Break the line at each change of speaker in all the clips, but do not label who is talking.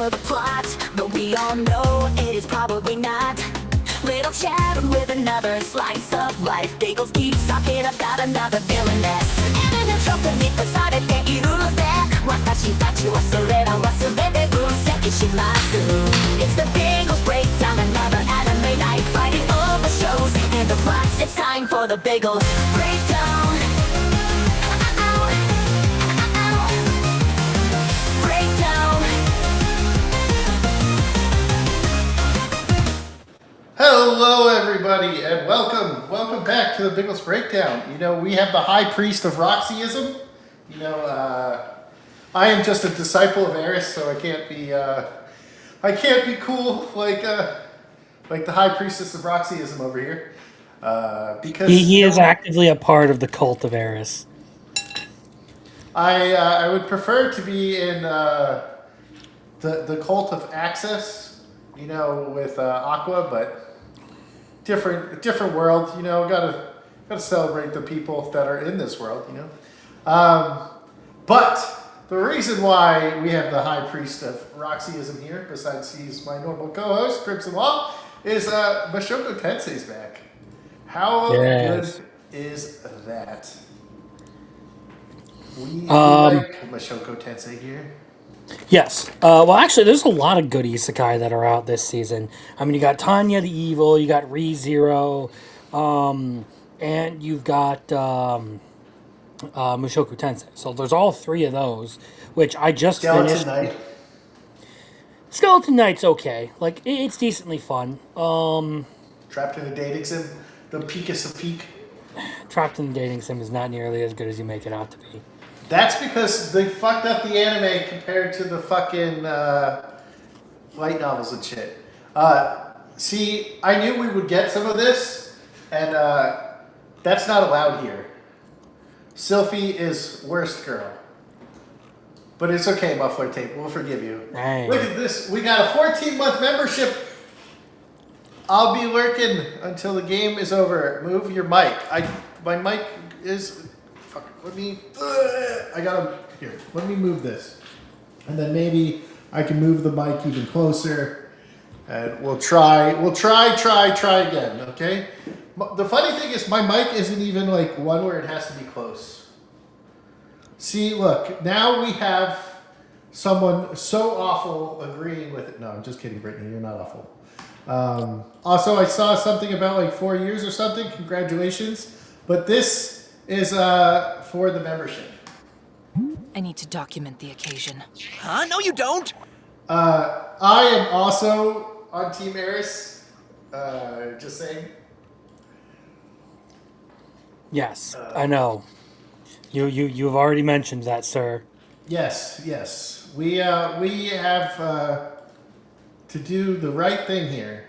for the plot, but we all know it is probably not. Little chat with another slice of life. Biggles keeps talking about another villainess. And in troubleに越されているので、私たちはそれら忘れて分析します。It's the Biggles breakdown, another anime night, fighting all the shows and the plots. It's time for the Biggles breakdown.
Hello everybody and welcome back to the Biggles Breakdown. You know, we have the high priest of Roxyism. You know, I am just a disciple of Eris, so I can't be cool like the high priestess of Roxyism over here. Because
he is actively a part of the cult of Eris.
I would prefer to be in the cult of Access, you know, with Aqua, but different world, you know. Gotta celebrate the people that are in this world, you know. But the reason why we have the high priest of Roxyism here, besides he's my normal co-host, Crimson Law, is Mashoko Tensei's back. How good is that? We like Mashoko Tensei here.
Yes. Well, actually, there's a lot of good isekai that are out this season. I mean, you got Tanya the Evil, you got ReZero, and you've got Mushoku Tensei. So there's all three of those, which I just finished.
Night.
Skeleton Knight's okay. Like, it's decently fun.
Trapped in a dating sim, the peakest of peak.
Trapped in the Dating Sim is not nearly as good as you make it out to be.
That's because they fucked up the anime compared to the fucking light novels and shit. See, I knew we would get some of this, and that's not allowed here. Sylphie is worst girl. But it's okay, Muffler Tape. We'll forgive you.
Dang.
Look at this. We got a 14-month membership. I'll be lurking until the game is over. Move your mic. My mic is... Fuck. Let me... I gotta... Here. Let me move this. And then maybe I can move the mic even closer. And we'll try again, okay? The funny thing is my mic isn't even like one where it has to be close. See, look. Now we have someone so awful agreeing with it. No, I'm just kidding, Brittany. You're not awful. Also, I saw something about like 4 years or something. Congratulations. But this is for the membership.
I need to document the occasion.
Huh? No, you don't.
I am also on Team Eris. Just saying.
Yes, I know. You've already mentioned that, sir.
Yes. We have to do the right thing here.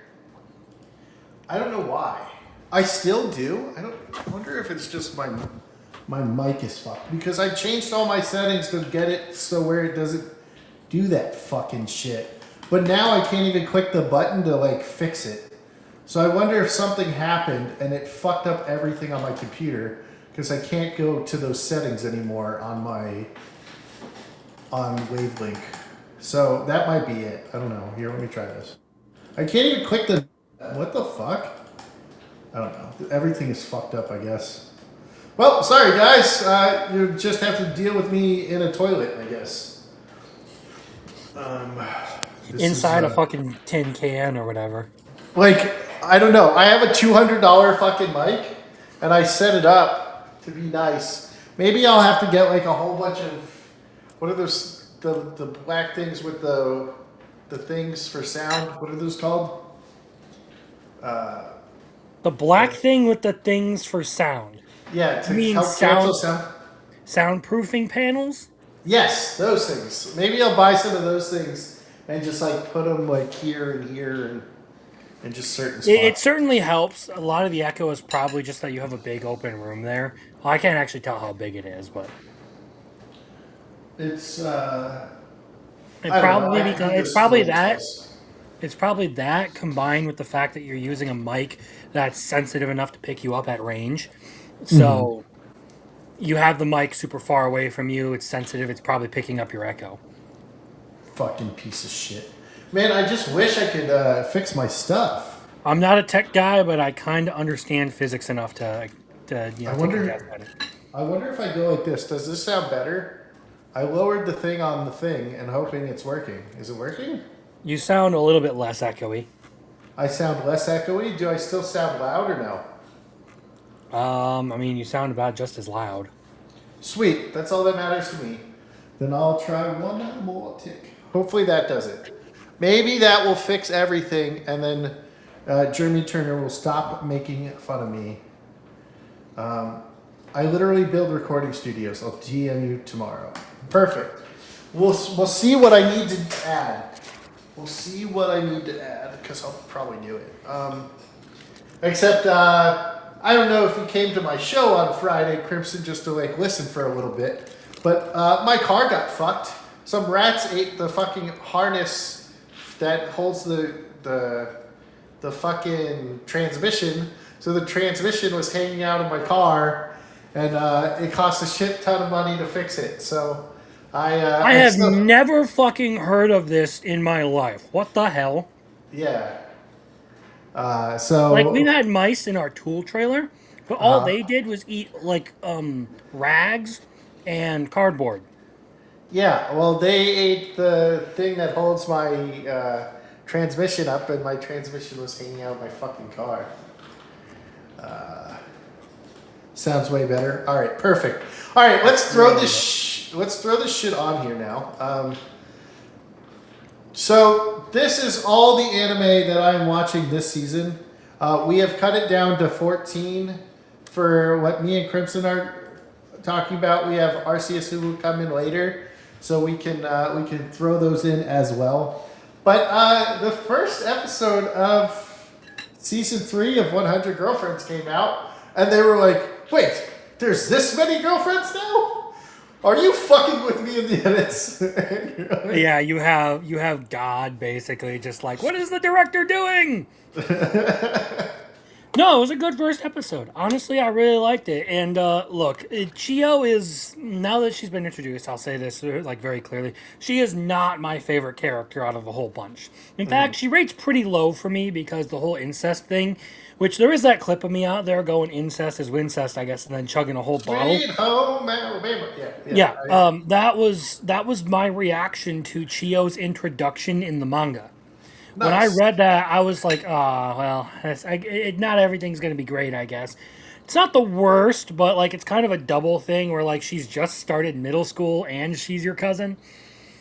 I don't know why. I still do. I wonder if it's just my mic is fucked, because I changed all my settings to get it so where it doesn't do that fucking shit. But now I can't even click the button to like fix it. So I wonder if something happened and it fucked up everything on my computer, because I can't go to those settings anymore on Wavelink. So that might be it. I don't know. Here, let me try this. I can't even click the... What the fuck? I don't know. Everything is fucked up, I guess. Well, sorry, guys. You just have to deal with me in a toilet, I guess.
Inside a fucking tin can or whatever.
Like, I don't know. I have a $200 fucking mic, and I set it up to be nice. Maybe I'll have to get like a whole bunch of... What are those... The black things with the things for sound? What are those called?
The black thing with the things for sound.
Yeah, to
help
cancel sound.
Soundproofing panels?
Yes, those things. Maybe I'll buy some of those things and just like put them like here and here and just certain spots.
It certainly helps. A lot of the echo is probably just that you have a big open room there. Well, I can't actually tell how big it is, but
it's
probably that combined with the fact that you're using a mic that's sensitive enough to pick you up at range. So you have the mic super far away from you. It's sensitive. It's probably picking up your echo.
Fucking piece of shit. Man, I just wish I could fix my stuff.
I'm not a tech guy, but I kind of understand physics enough to take a guess at it.
I wonder if I go like this. Does this sound better? I lowered the thing on the thing and hoping it's working. Is it working?
You sound a little bit less echoey.
I sound less echoey. Do I still sound loud or no?
I mean, you sound about just as loud.
Sweet. That's all that matters to me. Then I'll try one more tick. Hopefully that does it. Maybe that will fix everything, and then Jeremy Turner will stop making fun of me. I literally build recording studios. I'll DM you tomorrow. Perfect. We'll see what I need to add. We'll see what I need to add, because I'll probably do it. Except, I don't know if you came to my show on Friday, Crimson, just to like listen for a little bit. But my car got fucked. Some rats ate the fucking harness that holds the fucking transmission. So the transmission was hanging out of my car, and it cost a shit ton of money to fix it. So
I have never fucking heard of this in my life. What the hell?
Yeah. So
Like, we've had mice in our tool trailer, but all they did was eat like rags and cardboard.
yeah, well, they ate the thing that holds my transmission up, and my transmission was hanging out of my fucking car. Sounds way better. All right, perfect. All right, let's throw this. Let's throw this shit on here now. So this is all the anime that I'm watching this season. We have cut it down to 14 for what me and Crimson are talking about. We have Arceus who will come in later, so we can throw those in as well. But the first episode of season 3 of 100 Girlfriends came out, and they were like, "Wait, there's this many girlfriends now? Are you fucking with me in the edits?"
Yeah, you have God basically just like, what is the director doing? No, it was a good first episode. Honestly, I really liked it. And look, Chio is, now that she's been introduced, I'll say this like very clearly, she is not my favorite character out of the whole bunch. In fact, she rates pretty low for me because the whole incest thing, which there is that clip of me out there going incest is wincest, I guess, and then chugging a whole bottle.
Sweet home Alabama.
Yeah, that was my reaction to Chio's introduction in the manga. When I
Nice.
read that, I was like, well, not everything's going to be great, I guess. It's not the worst, but like it's kind of a double thing where like she's just started middle school and she's your cousin.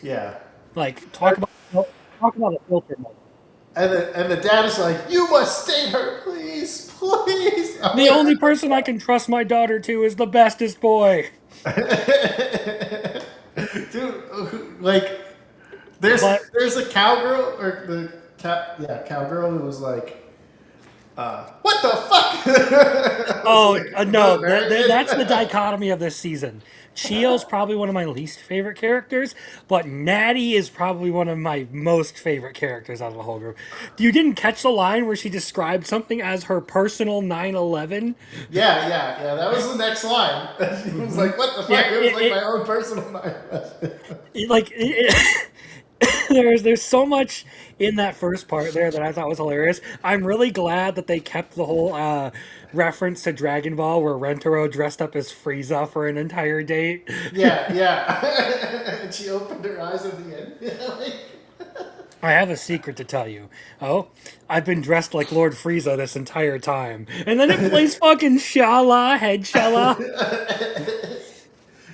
Yeah.
Like talk about a filter mode.
And the dad is like, "You must stay her, please, please."
The only person I can trust my daughter to is the bestest boy.
Dude, like, there's a cowgirl or cowgirl who was like, "What the fuck?"
Oh, no,
American.
that's the dichotomy of this season. Chio's probably one of my least favorite characters, but Natty is probably one of my most favorite characters out of the whole group. You didn't catch the line where she described something as her personal 9/11?
Yeah. That was the next line. She was like, "What the fuck?"
Yeah,
It was like my own personal nightmare.
There's so much in that first part there that I thought was hilarious. I'm really glad that they kept the whole reference to Dragon Ball where Rentaro dressed up as Frieza for an entire date.
Yeah. And she opened her eyes at the end.
I have a secret to tell you. Oh, I've been dressed like Lord Frieza this entire time. And then it plays fucking Shala, head Shala.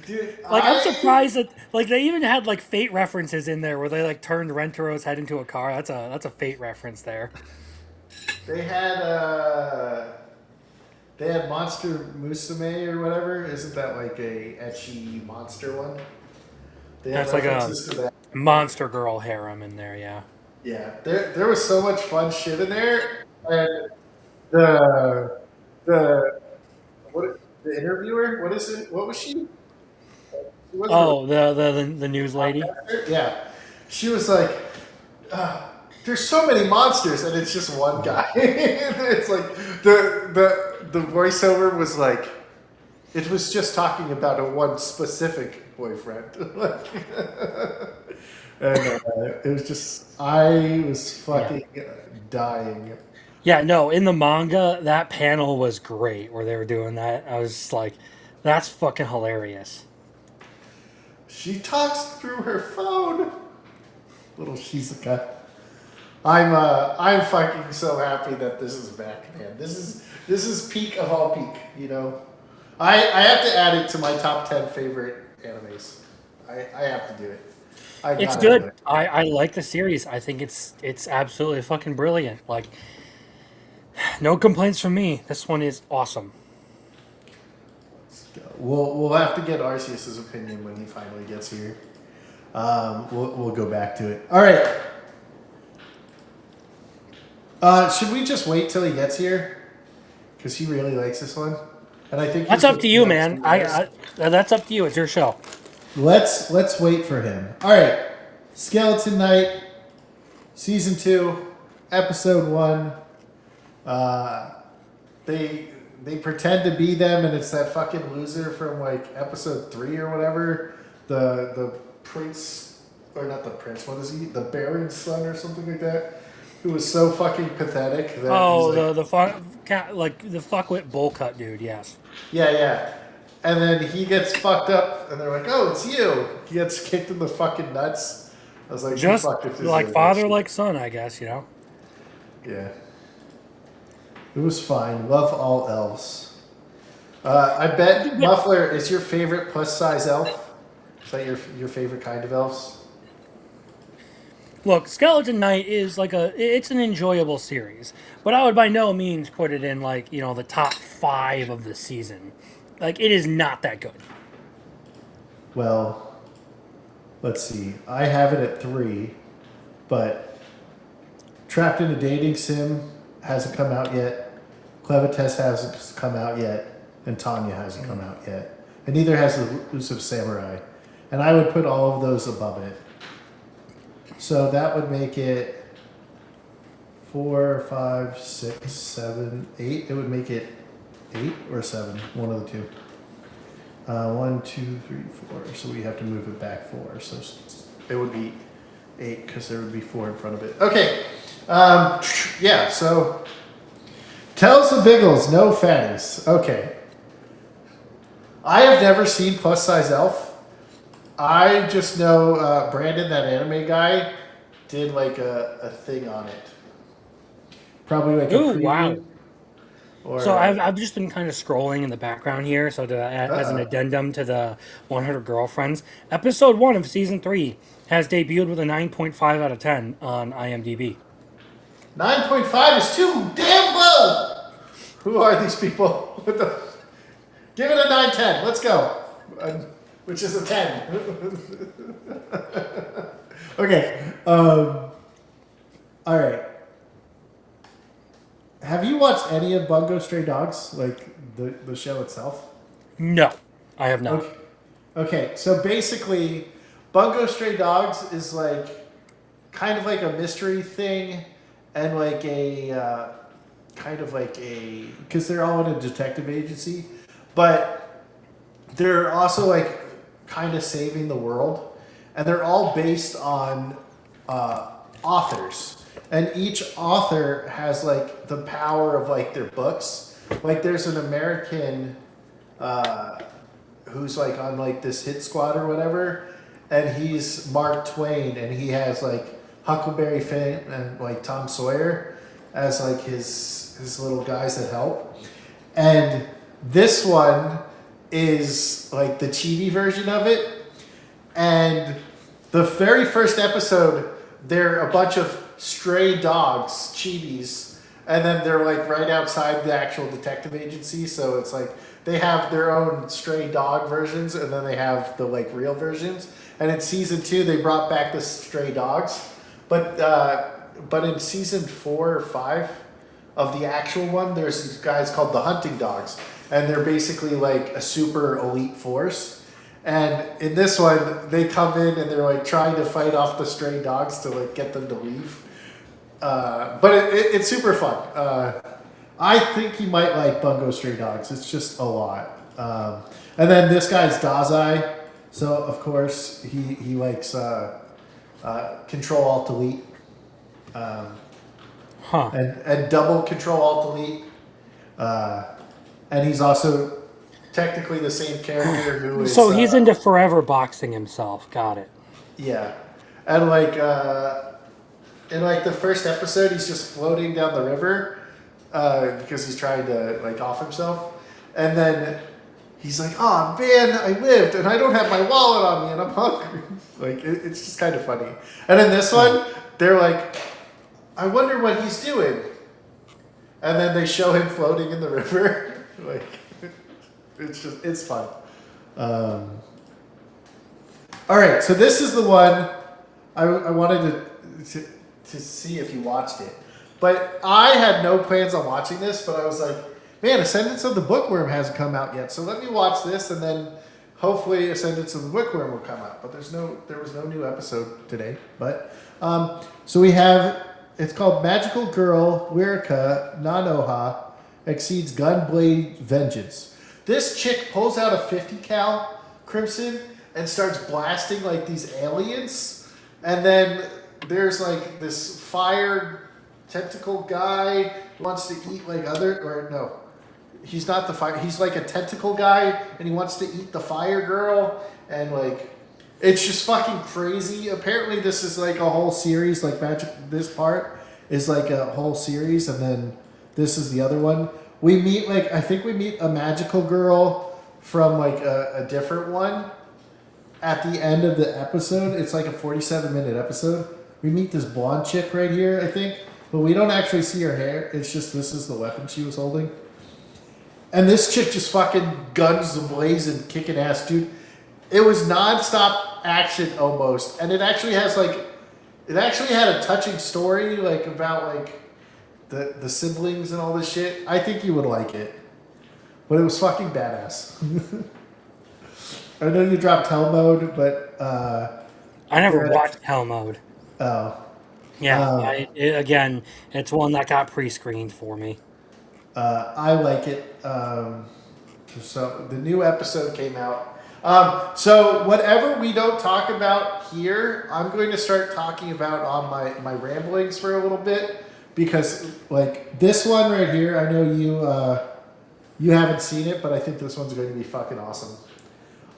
Dude,
Like, I'm surprised that, like, they even had, like, Fate references in there where they, like, turned Rentaro's head into a car. That's a Fate reference there.
They had Monster Musume or whatever. Isn't that like a ecchi monster one? They had
That's like a
references to that.
Monster Girl harem in there, yeah.
Yeah, there was so much fun shit in there, and the the interviewer, what is it? What was she? She wasn't
Oh, the news lady?
Yeah, she was like, "There's so many monsters," and it's just one guy. It's like the voiceover was like, It was just talking about a one specific boyfriend. And it was just, I was fucking dying.
Yeah, no, in the manga, that panel was great where they were doing that. I was just like, that's fucking hilarious.
She talks through her phone. Little Shizuka. I'm fucking so happy that this is back, man. This is peak of all peak, you know. I have to add it to my top 10 favorite animes. I have to do it. I
It's
gotta do
good.
it.
I like the series. I think it's absolutely fucking brilliant. Like, no complaints from me. This one is awesome.
We'll have to get Arceus's opinion when he finally gets here. We'll go back to it. All right. Should we just wait till he gets here? Because he really likes this one, and I think
That's
he's
up to
gonna
you,
like
man.
some others.
That's up to you. It's your show.
Let's wait for him. All right. Skeleton Knight, season 2, episode 1. They pretend to be them, and it's that fucking loser from like episode 3 or whatever. The prince, or not the prince. What is he? The Baron's son or something like that. Who was so fucking pathetic. That
Oh,
he's like,
the fuckwit bowl cut dude. Yes.
yeah. And then he gets fucked up, and they're like, "Oh, it's you." He gets kicked in the fucking nuts. I was like, "You
Just
fucked it,
like
this
father,
is-
like son, I guess. You know.
Yeah. It was fine. Love all elves. I bet Muffler is your favorite plus size elf. Is that your favorite kind of elves?
Look, Skeleton Knight is it's an enjoyable series, but I would by no means put it in like the top 5 of the season. Like it is not that good.
Well, let's see. I have it at 3, but Trapped in a Dating Sim hasn't come out yet. Clevites hasn't come out yet, and Tanya hasn't come out yet, and neither has Elusive Samurai. And I would put all of those above it. So that would make it 4, 5, 6, 7, 8. It would make it 8 or 7, one of the two. 1, 2, 3, 4. So we have to move it back 4. So it would be 8 because there would be 4 in front of it. Okay. Yeah. So tells the Biggles, no fatties. Okay. I have never seen Plus Size Elf. I just know Brandon, that anime guy, did like a thing on it. Probably like a
Ooh,
preview.
wow.
Or,
So I've just been kind of scrolling in the background here. So as an addendum to the 100 Girlfriends, episode 1 of season 3 has debuted with a 9.5 out of 10 on IMDb.
9.5 is too damn low. Who are these people? What the? Give it a 9/10. Let's go. Which is a 10. Okay. All right. Have you watched any of Bungo Stray Dogs, like the show itself?
No, I have not.
Okay. So basically, Bungo Stray Dogs is like kind of like a mystery thing, and like a kind of like a, because they're all in a detective agency, but they're also like kind of saving the world, and they're all based on authors, and each author has like the power of like their books. Like there's an American who's like on like this hit squad or whatever, and he's Mark Twain, and he has like Huckleberry Finn and like Tom Sawyer as like his little guys that help. And this one is like the chibi version of it. And the very first episode, they're a bunch of stray dogs, chibis, and then they're like right outside the actual detective agency. So it's like they have their own stray dog versions, and then they have the like real versions. And in season 2, they brought back the stray dogs, but in season 4 or 5 of the actual one, there's these guys called the hunting dogs, and they're basically like a super elite force. And in this one, they come in and they're like trying to fight off the stray dogs to like get them to leave. But it's super fun. I think you might like Bungo Stray Dogs. It's just a lot. And then this guy's Dazai, so of course he likes Control Alt Delete,
Huh.
and double Control Alt Delete, and he's also technically the same character who is.
So he's into forever boxing himself. Got it.
Yeah, and like in like the first episode, he's just floating down the river because he's trying to like off himself, and then he's like, "Oh man, I lived, and I don't have my wallet on me, and I'm hungry." Like it's just kind of funny. And in this one, they're like, "I wonder what he's doing," and then they show him floating in the river. Like it's fun. All right, so this is the one I wanted to see if you watched it, but I had no plans on watching this. But I was like, man, Ascendance of the Bookworm hasn't come out yet, so let me watch this, and then hopefully Ascendance of the Bookworm will come out. But there was no new episode today. But so we have, it's called Magical Girl Wirika Nanoha Exceeds Gunblade Vengeance. This chick pulls out a 50 cal Crimson and starts blasting like these aliens, and then there's like this fire tentacle guy who wants to eat like he's not the fire, he's like a tentacle guy and he wants to eat the fire girl, and like it's just fucking crazy. Apparently this is like a whole series, like this part is like a whole series, and then this is the other one. We meet I think we meet a magical girl from like a different one at the end of the episode. It's like a 47-minute episode. We meet this blonde chick right here, I think, but we don't actually see her hair. It's just this is the weapon she was holding. And this chick just fucking guns the blazing, kicking ass, dude. It was nonstop action almost, and it actually had a touching story like about like the siblings and all this shit. I think you would like it, but it was fucking badass. I know you dropped Hell Mode, but
I never watched Hell Mode.
Oh.
Yeah, again, it's one that got pre-screened for me.
I like it. So the new episode came out. So whatever we don't talk about here, I'm going to start talking about on my ramblings for a little bit, because like this one right here, I know you haven't seen it, but I think this one's going to be fucking awesome.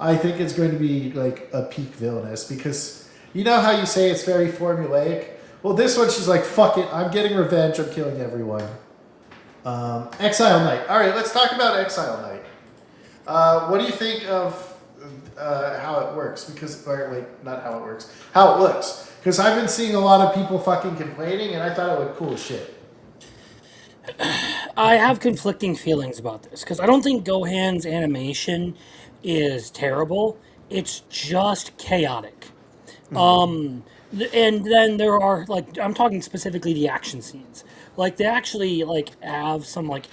I think it's going to be like a peak villainous, because you know how you say it's very formulaic? Well, this one, she's like, fuck it, I'm getting revenge, I'm killing everyone. Exile Knight. All right, let's talk about Exile Knight. What do you think of how it works? Not how it works, how it looks. Because I've been seeing a lot of people fucking complaining, and I thought it looked cool as shit.
I have conflicting feelings about this, because I don't think Gohan's animation is terrible. It's just chaotic. And then there are, like, I'm talking specifically the action scenes. Like, they actually, like, have some, like,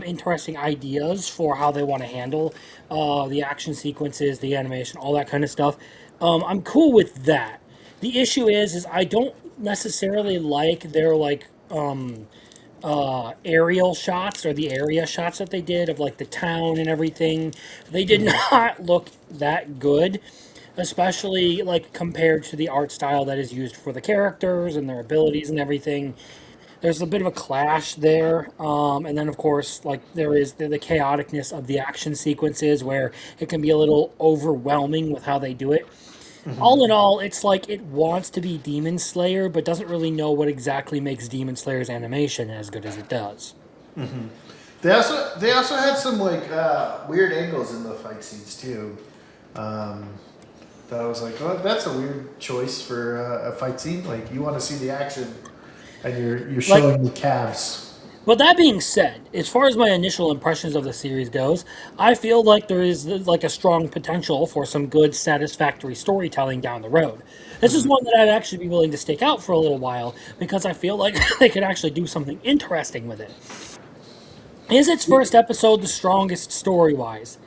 interesting ideas for how they want to handle the action sequences, the animation, all that kind of stuff. I'm cool with that. The issue is I don't necessarily like their, like, aerial shots, or the area shots that they did of, like, the town and everything. They did not look that good, especially, like, compared to the art style that is used for the characters and their abilities and everything. There's a bit of a clash there, and then of course, like, there is the chaoticness of the action sequences, where it can be a little overwhelming with how they do it. All in all, it's like it wants to be Demon Slayer, but doesn't really know what exactly makes Demon Slayer's animation as good as it does.
They also had some like weird angles in the fight scenes too. That I was like, oh, that's a weird choice for a fight scene. Like, you want to see the action, and you're showing the calves.
But that being said, as far as my initial impressions of the series goes, I feel like there is like a strong potential for some good, satisfactory storytelling down the road. This is one that I'd actually be willing to stake out for a little while, because I feel like they could actually do something interesting with it. Is its first episode the strongest story-wise?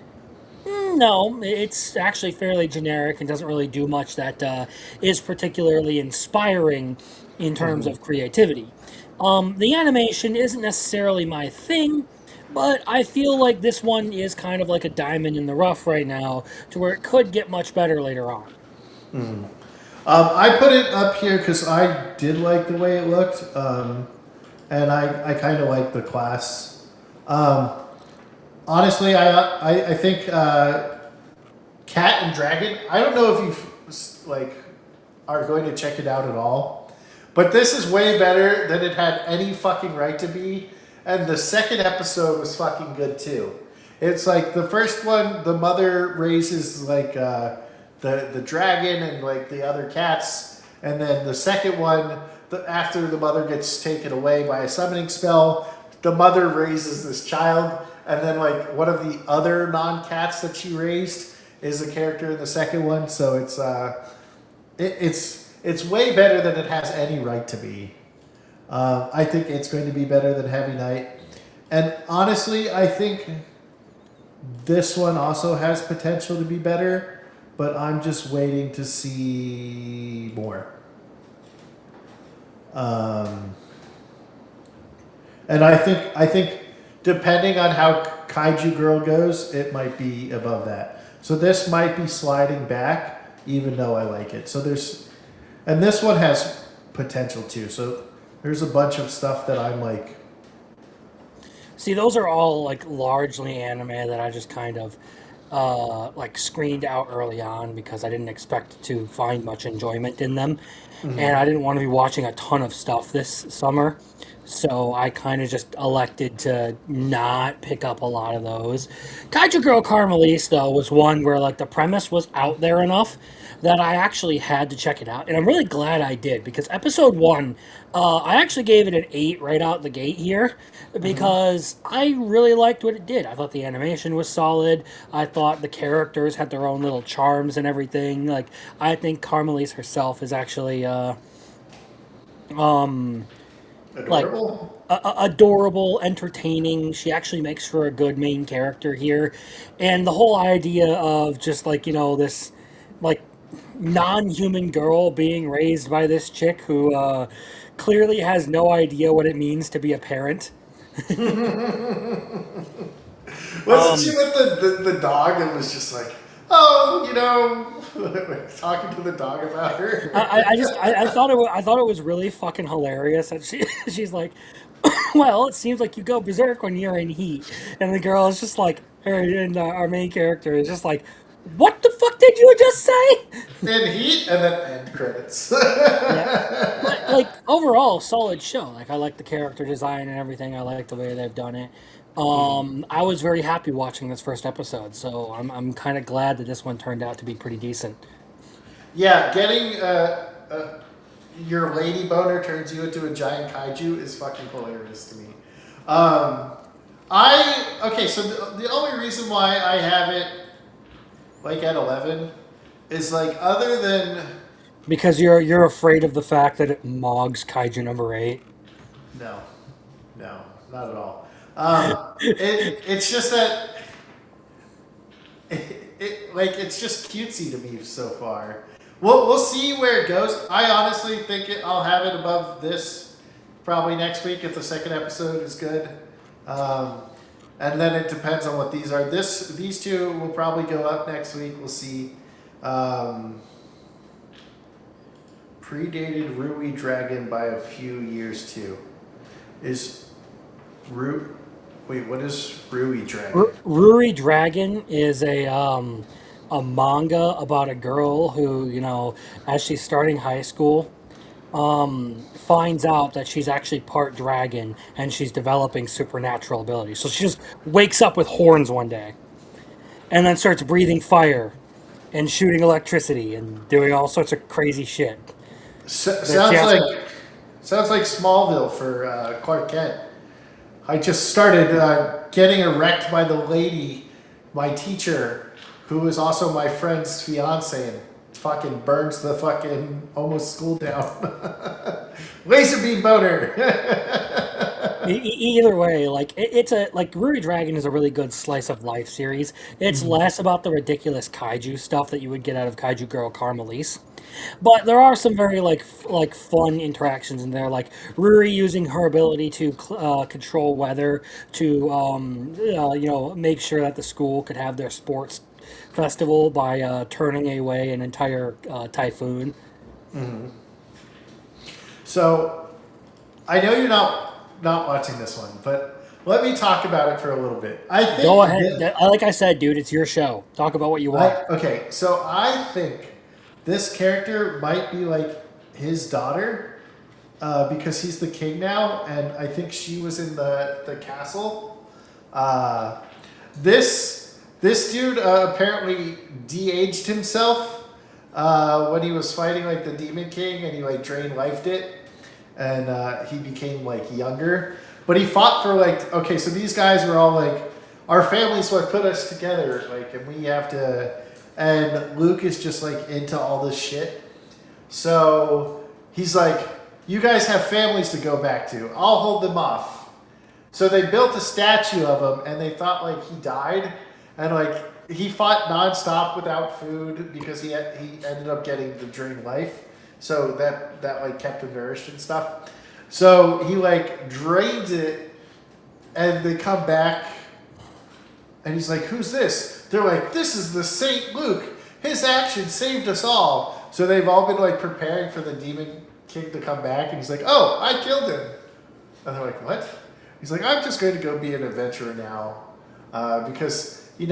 No, it's actually fairly generic and doesn't really do much that is particularly inspiring in terms of creativity. The animation isn't necessarily my thing, But I feel like this one is kind of like a diamond in the rough right now, to where it could get much better later on.
I put it up here because I did like the way it looked, and I kind of like the class. Um, honestly, I think Cat and Dragon. I don't know if you like are going to check it out at all, but this is way better than it had any fucking right to be. And the second episode was fucking good too. It's like the first one, the mother raises like the dragon and like the other cats, and then the second one, after the mother gets taken away by a summoning spell, the mother raises this child, and then like one of the other non-cats that she raised is a character in the second one. So it's way better than it has any right to be. I think it's going to be better than Heavy Night. And honestly, I think this one also has potential to be better, but I'm just waiting to see more. And I think depending on how Kaiju Girl goes, it might be above that. So this might be sliding back, even though I like it. So and this one has potential too. So there's a bunch of stuff that I'm like.
See, those are all like largely anime that I just kind of like screened out early on because I didn't expect to find much enjoyment in them, and I didn't want to be watching a ton of stuff this summer. So I kind of just elected to not pick up a lot of those. Kaiju Girl Carmelise, though, was one where like the premise was out there enough that I actually had to check it out, and I'm really glad I did because episode one, I actually gave it an 8 right out the gate here because I really liked what it did. I thought the animation was solid. I thought the characters had their own little charms and everything. Like I think Carmelise herself is actually like
Adorable.
adorable, entertaining. She actually makes for a good main character here, and the whole idea of just like this like non-human girl being raised by this chick who clearly has no idea what it means to be a parent.
Wasn't she with the dog and was just like, oh, talking to the dog about her?
I thought it was really fucking hilarious that she's like, well, it seems like you go berserk when you're in heat, and the girl is just like her, and our main character is just like, what the fuck did you just say?
In Heat, and then end credits.
Yeah. But like overall, solid show. Like I like the character design and everything. I like the way they've done it. I was very happy watching this first episode, so I'm kind of glad that this one turned out to be pretty decent.
Yeah, getting your lady boner turns you into a giant kaiju is fucking hilarious to me. So the only reason why I have it like at 11 is like other than
Because you're afraid of the fact that it mogs Kaiju number 8.
no, not at all. It's just that it's just cutesy to me so far. We'll see where it goes. I honestly think I'll have it above this probably next week if the second episode is good. And then it depends on what these are. These two will probably go up next week. We'll see. Predated Rui Dragon by a few years too. What is Rui Dragon?
Ruri Dragon is a manga about a girl who, as she's starting high school, finds out that she's actually part dragon and she's developing supernatural abilities. So she just wakes up with horns one day and then starts breathing fire and shooting electricity and doing all sorts of crazy shit.
Sounds
she has
like Smallville for Clark Kent. I just started getting erect by the lady, my teacher, who is also my friend's fiance, and fucking burns the fucking almost school down. Laser beam boner.
Either way, like it's Ruri Dragon is a really good slice of life series. It's less about the ridiculous kaiju stuff that you would get out of Kaiju Girl Carmelise, But there are some very like fun interactions in there, like Ruri using her ability to control weather to make sure that the school could have their sports festival by turning away an entire typhoon.
So I know you're not watching this one, but let me talk about it for a little bit. I think
Go ahead. Like I said, dude, it's your show. Talk about what you want.
okay, so I think this character might be like his daughter because he's the king now, and I think she was in the castle. This dude apparently de-aged himself when he was fighting like the Demon King, and he like drain lifed it, and he became like younger. But he fought for like, okay, so these guys were all like, our family's what put us together, like, and we have to. And Luke is just like into all this shit. So he's like, you guys have families to go back to. I'll hold them off. So they built a statue of him, and they thought like he died, and like he fought nonstop without food because he ended up getting the drain life. So that like kept him nourished and stuff. So he like drains it, and they come back, and he's like, "Who's this?" They're like, "This is the Saint Luke. His action saved us all." So they've all been like preparing for the Demon King to come back, and he's like, "Oh, I killed him." And they're like, "What?" He's like, "I'm just going to go be an adventurer now, because I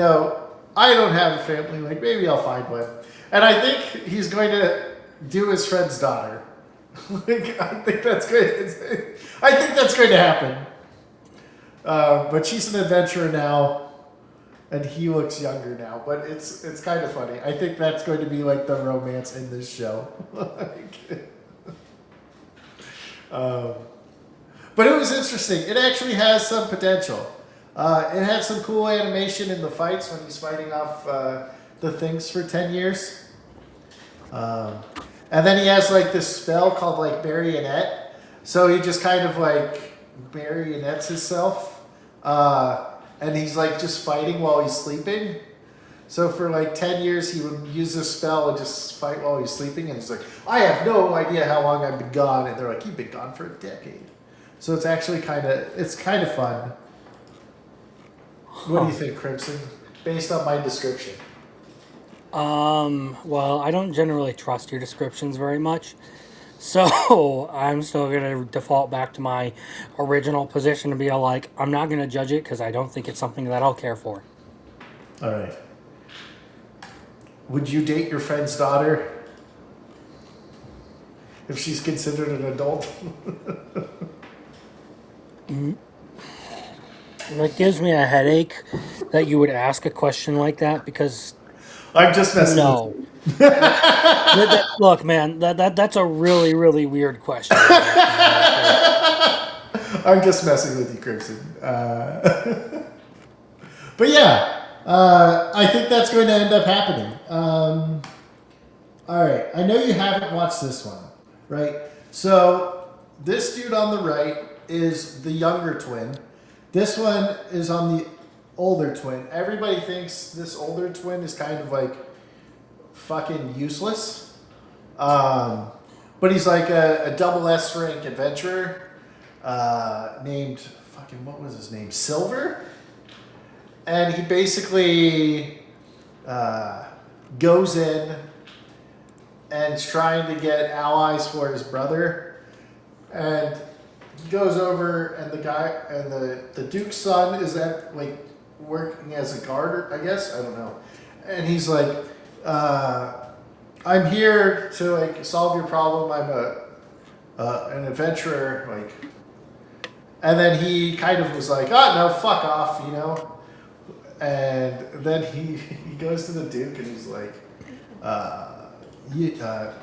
don't have a family. Like maybe I'll find one." And I think he's going to do his friend's daughter. Like, I think that's good. I think that's going to happen. But she's an adventurer now, and he looks younger now. But it's kind of funny. I think that's going to be like the romance in this show. But it was interesting. It actually has some potential. It had some cool animation in the fights when he's fighting off the things for 10 years. And then he has like this spell called like marionette. So he just kind of like marionettes himself. And he's like just fighting while he's sleeping. So for like 10 years he would use this spell and just fight while he's sleeping. And he's like, I have no idea how long I've been gone. And they're like, you've been gone for a decade. So it's actually kind of fun. What do you think, Crimson? Based on my description.
Well, I don't generally trust your descriptions very much. So I'm still going to default back to my original position to be like, I'm not going to judge it because I don't think it's something that I'll care for.
All right. Would you date your friend's daughter if she's considered an adult?
It gives me a headache that you would ask a question like that because
I'm just messing with
no.
you.
Look, man, that's a really, really weird question.
I'm just messing with you, Crimson. But yeah, I think that's going to end up happening. All right, I know you haven't watched this one, right? So this dude on the right is the younger twin. This one is on the older twin. Everybody thinks this older twin is kind of like fucking useless. But he's like a double S rank adventurer named fucking, what was his name? Silver? And he basically goes in and is trying to get allies for his brother. And he goes over, and the guy and the Duke's son is at like working as a guard, I guess. I don't know. And he's like, I'm here to like solve your problem. I'm an adventurer, like. And then he kind of was like, oh no, fuck off, And then he goes to the Duke and he's like,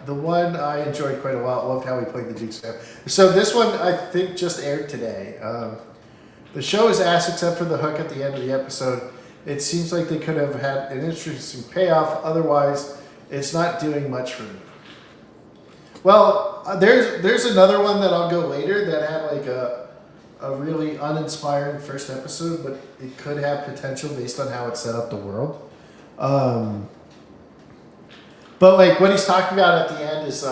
the one I enjoyed quite a lot. Loved how he played the Duke's family. So this one I think just aired today. The show is ass except for the hook at the end of the episode. It seems like they could have had an interesting payoff. Otherwise, it's not doing much for me. Well, there's another one that I'll go later that had like a really uninspiring first episode, but it could have potential based on how it set up the world. But like what he's talking about at the end is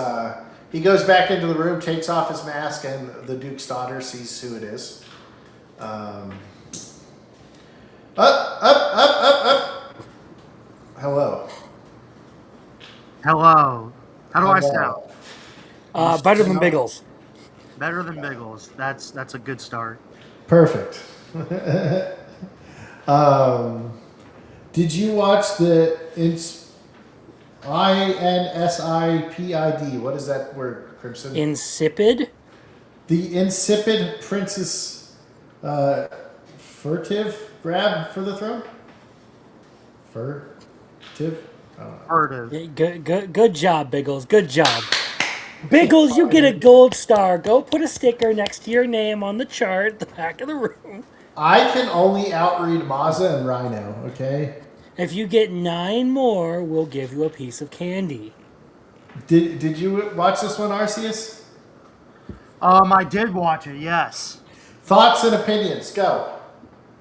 he goes back into the room, takes off his mask, and the Duke's daughter sees who it is. Up, up. Hello.
Hello. How do I
Hello.
sound?
Better than Biggles.
Better than Biggles. That's a good start.
Perfect. Did you watch the INSIPID? What is that word, Crimson?
Insipid?
The insipid Princess Furtive grab for the throne? Furtive? I don't know.
Furtive.
Good job, Biggles. Good job. Biggles, you get a gold star. Go put a sticker next to your name on the chart at the back of the room.
I can only outread Mazza and Rhino, okay?
If you get 9 more, we'll give you a piece of candy.
Did you watch this one, Arceus?
I did watch it, yes.
Thoughts and opinions, go.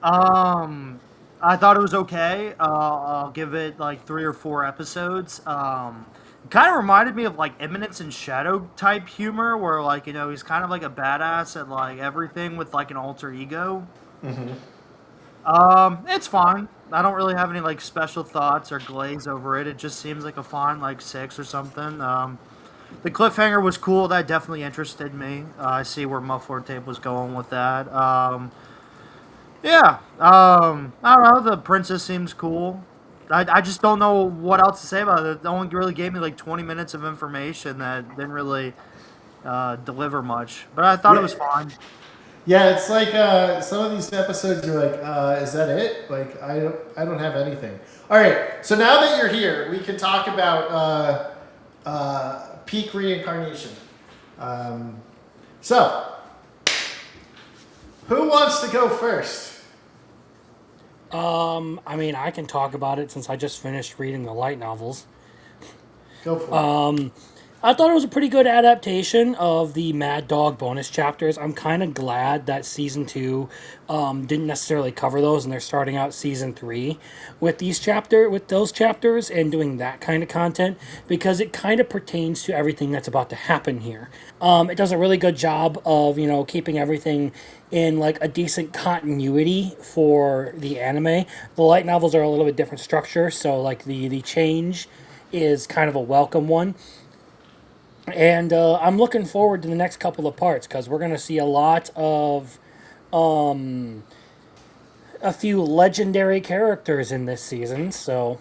I thought it was okay. I'll give it like 3 or 4 episodes. It kind of reminded me of like Eminence and Shadow type humor, where like he's kind of like a badass at like everything with like an alter ego. It's fine. I don't really have any like special thoughts or glaze over it. It just seems like a fine like 6 or something. The cliffhanger was cool. That definitely interested me. I see where Muffler Tape was going with that. Yeah. I don't know. The princess seems cool. I just don't know what else to say about it. It only really gave me like 20 minutes of information that didn't really deliver much. But I thought it was fine.
Yeah, it's like some of these episodes you're like, is that it? Like I don't have anything. All right, so now that you're here, we can talk about peak reincarnation. So, who wants to go first?
I mean, I can talk about it since I just finished reading the light novels.
Go for it.
I thought it was a pretty good adaptation of the Mad Dog bonus chapters. I'm kind of glad that season 2 didn't necessarily cover those, and they're starting out season 3 with those chapters and doing that kind of content, because it kind of pertains to everything that's about to happen here. It does a really good job of keeping everything in like a decent continuity for the anime. The light novels are a little bit different structure, so like the change is kind of a welcome one. And I'm looking forward to the next couple of parts, because we're going to see a lot of a few legendary characters in this season. So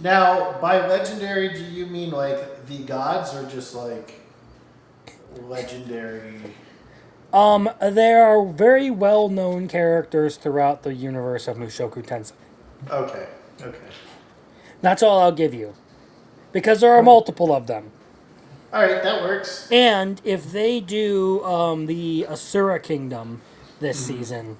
Now, by legendary, do you mean like the gods or just like legendary?
there are very well-known characters throughout the universe of Mushoku Tensei.
Okay.
That's all I'll give you, because there are multiple of them.
All right, that works.
And if they do the Asura Kingdom this season,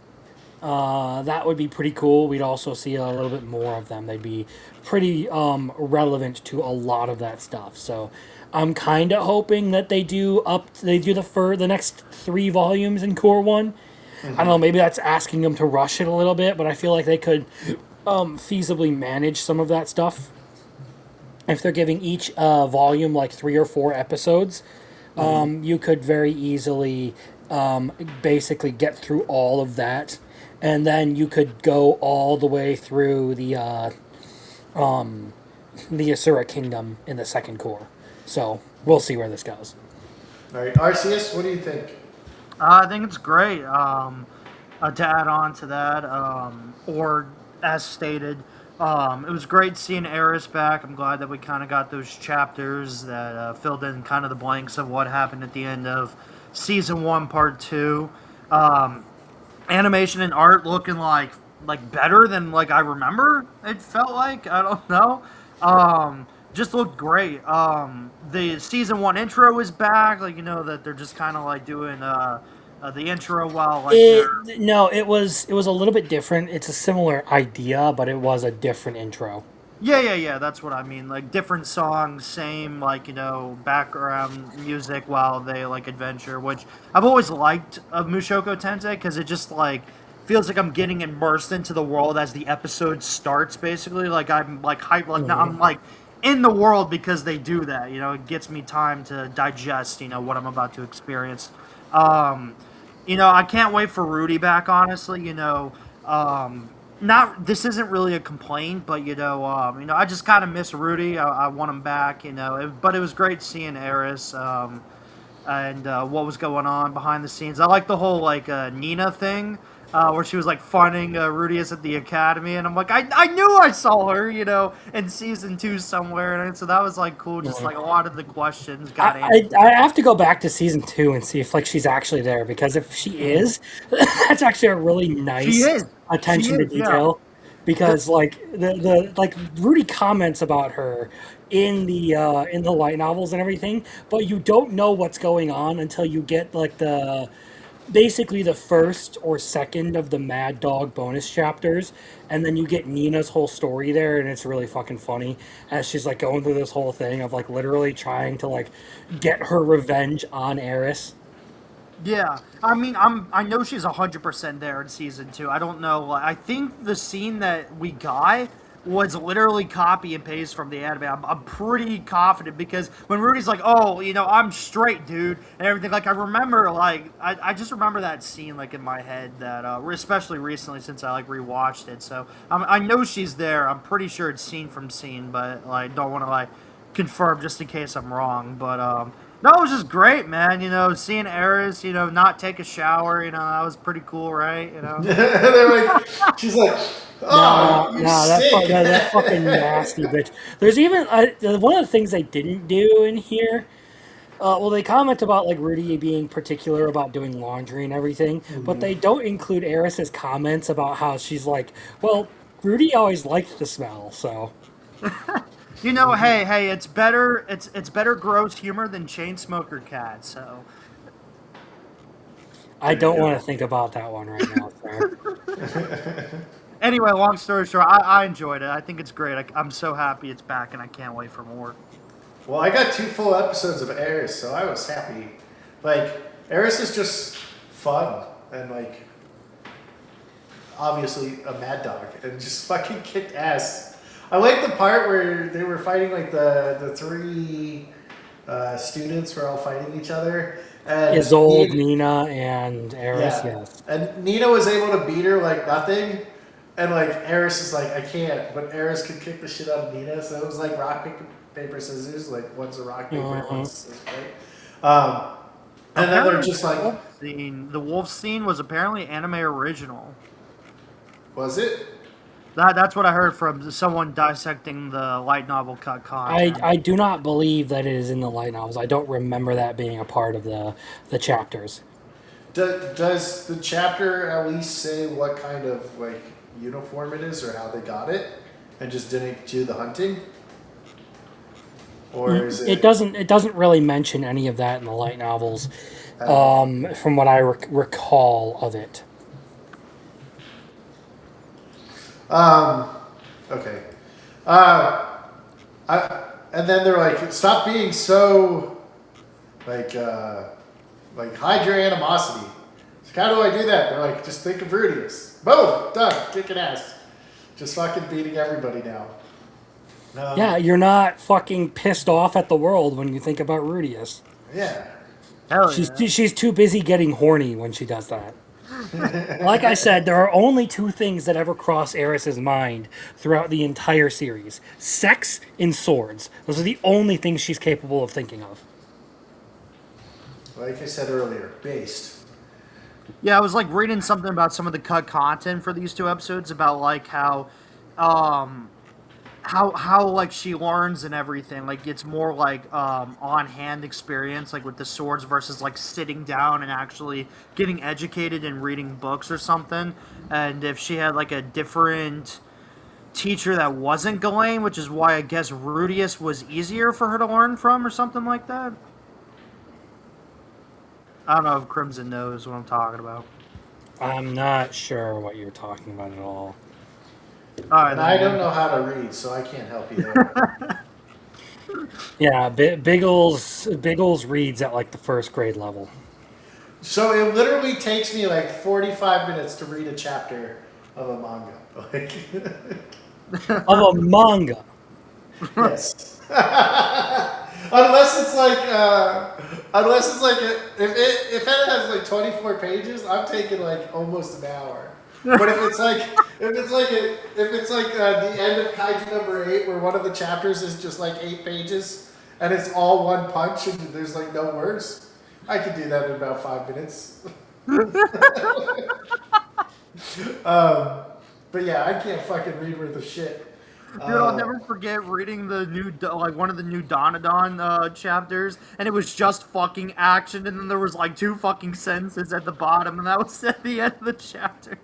that would be pretty cool. We'd also see a little bit more of them. They'd be pretty relevant to a lot of that stuff. So I'm kind of hoping that they do the next 3 volumes in Core 1. I don't know, maybe that's asking them to rush it a little bit, but I feel like they could feasibly manage some of that stuff. If they're giving each volume like 3 or 4 episodes, you could very easily basically get through all of that, and then you could go all the way through the Asura Kingdom in the second core. So we'll see where this goes.
All right, Arceus, what do you think?
I think it's great. To add on to that, or as stated, it was great seeing Eris back. I'm glad that we kind of got those chapters that filled in kind of the blanks of what happened at the end of Season 1, Part 2. Animation and art looking like better than like I remember. It felt like, I don't know. Just looked great. The Season 1 intro is back. Like, that they're just kind of like doing the intro while like
it was a little bit different. It's a similar idea, but it was a different intro.
Yeah. That's what I mean. Like different songs, same like background music while they like adventure, which I've always liked of Mushoku Tensei, because it just like feels like I'm getting immersed into the world as the episode starts. Basically, like I'm like hyped. Like now I'm like in the world because they do that. It gets me time to digest, what I'm about to experience. Um, I can't wait for Rudy back. Honestly, not this isn't really a complaint, but I just kind of miss Rudy. I want him back. But it was great seeing Eris. And what was going on behind the scenes. I like the whole Nina thing, where she was like finding Rudius at the academy, and I'm like, I knew I saw her, in season 2 somewhere, and so that was like cool. Just like a lot of the questions got answered.
I have to go back to season 2 and see if like she's actually there, because if she is, that's actually a really
She
nice
is.
attention to
Yeah.
detail. Because like the like Rudy comments about her in the light novels and everything, but you don't know what's going on until you get like the basically the first or second of the Mad Dog bonus chapters, and then you get Nina's whole story there, and it's really fucking funny as she's like going through this whole thing of like literally trying to like get her revenge on Eris.
Yeah, I mean, I know she's 100% there in season 2. I don't know. I think the scene that we got was literally copy and paste from the anime. I'm pretty confident because when Rudy's like, "Oh, I'm straight, dude," and everything, like I remember, I just remember that scene like in my head that, especially recently since I like rewatched it. So I know she's there. I'm pretty sure it's scene from scene, but like don't want to like confirm just in case I'm wrong. But no, it was just great, man. Seeing Eris, not take a shower, that was pretty cool, right?
They're like, she's like, oh,
No,
you
no,
stink.
that fucking nasty bitch. There's even one of the things they didn't do in here. Well, they comment about like Rudy being particular about doing laundry and everything, but they don't include Eris's comments about how she's like, well, Rudy always liked the smell, so.
Hey, it's better. It's better gross humor than chain smoker cat. So
I don't want to think about that one right now, sir.
anyway, long story short, I enjoyed it. I think it's great. I'm so happy it's back, and I can't wait for more.
Well, I got 2 full episodes of Eris, so I was happy. Like, Eris is just fun and like obviously a mad dog and just fucking kicked ass. I like the part where they were fighting like the 3 students were all fighting each other. And
Isolde, Nina, and Eris, yes.
And Nina was able to beat her like nothing. And like Eris is like, I can't, but Eris could kick the shit out of Nina, so it was like rock, paper, scissors. Like one's a rock, paper, and one's a scissors, right? And then they're just like,
the wolf scene was apparently anime original.
was it?
That's what I heard from someone dissecting the light novel cut content.
I do not believe that it is in the light novels. I don't remember that being a part of the chapters.
Does the chapter at least say what kind of like uniform it is or how they got it, and just didn't do the hunting? Or is it?
It doesn't really mention any of that in the light novels, from what I recall of it.
Okay. And then they're like, stop being so, like hide your animosity. So how do I do that? They're like, just think of Rudius. Boom, done, kicking ass. Just fucking beating everybody now.
Yeah, you're not fucking pissed off at the world when you think about Rudius.
Yeah.
Hell
She's too busy getting horny when she does that. Like I said, there are only 2 things that ever cross Eris's mind throughout the entire series: sex and swords. Those are the only things she's capable of thinking of.
Like I said earlier, based.
Yeah, I was like reading something about some of the cut content for these 2 episodes about like how like she learns and everything. Like it's more like on hand experience, like with the swords versus like sitting down and actually getting educated and reading books or something. And if she had like a different teacher that wasn't Ghislaine, which is why I guess Rudius was easier for her to learn from or something like that. I don't know if Crimson knows what I'm talking about.
I'm not sure what you're talking about at all.
All right,
And I don't know how to read, so I can't help you there.
Yeah, Biggles reads at like the 1st grade level.
So it literally takes me like 45 minutes to read a chapter of a manga. Like,
Of a manga.
Yes. Unless it's like, if it has like 24 pages, I'm taking like almost an hour. But if it's like the end of Kaiju number 8, where one of the chapters is just like 8 pages and it's all one punch and there's like no words, I could do that in about 5 minutes. But yeah, I can't fucking read worth a shit.
Dude, I'll never forget reading the new, like one of the new Donadon chapters, and it was just fucking action, and then there was like 2 fucking sentences at the bottom, and that was at the end of the chapter.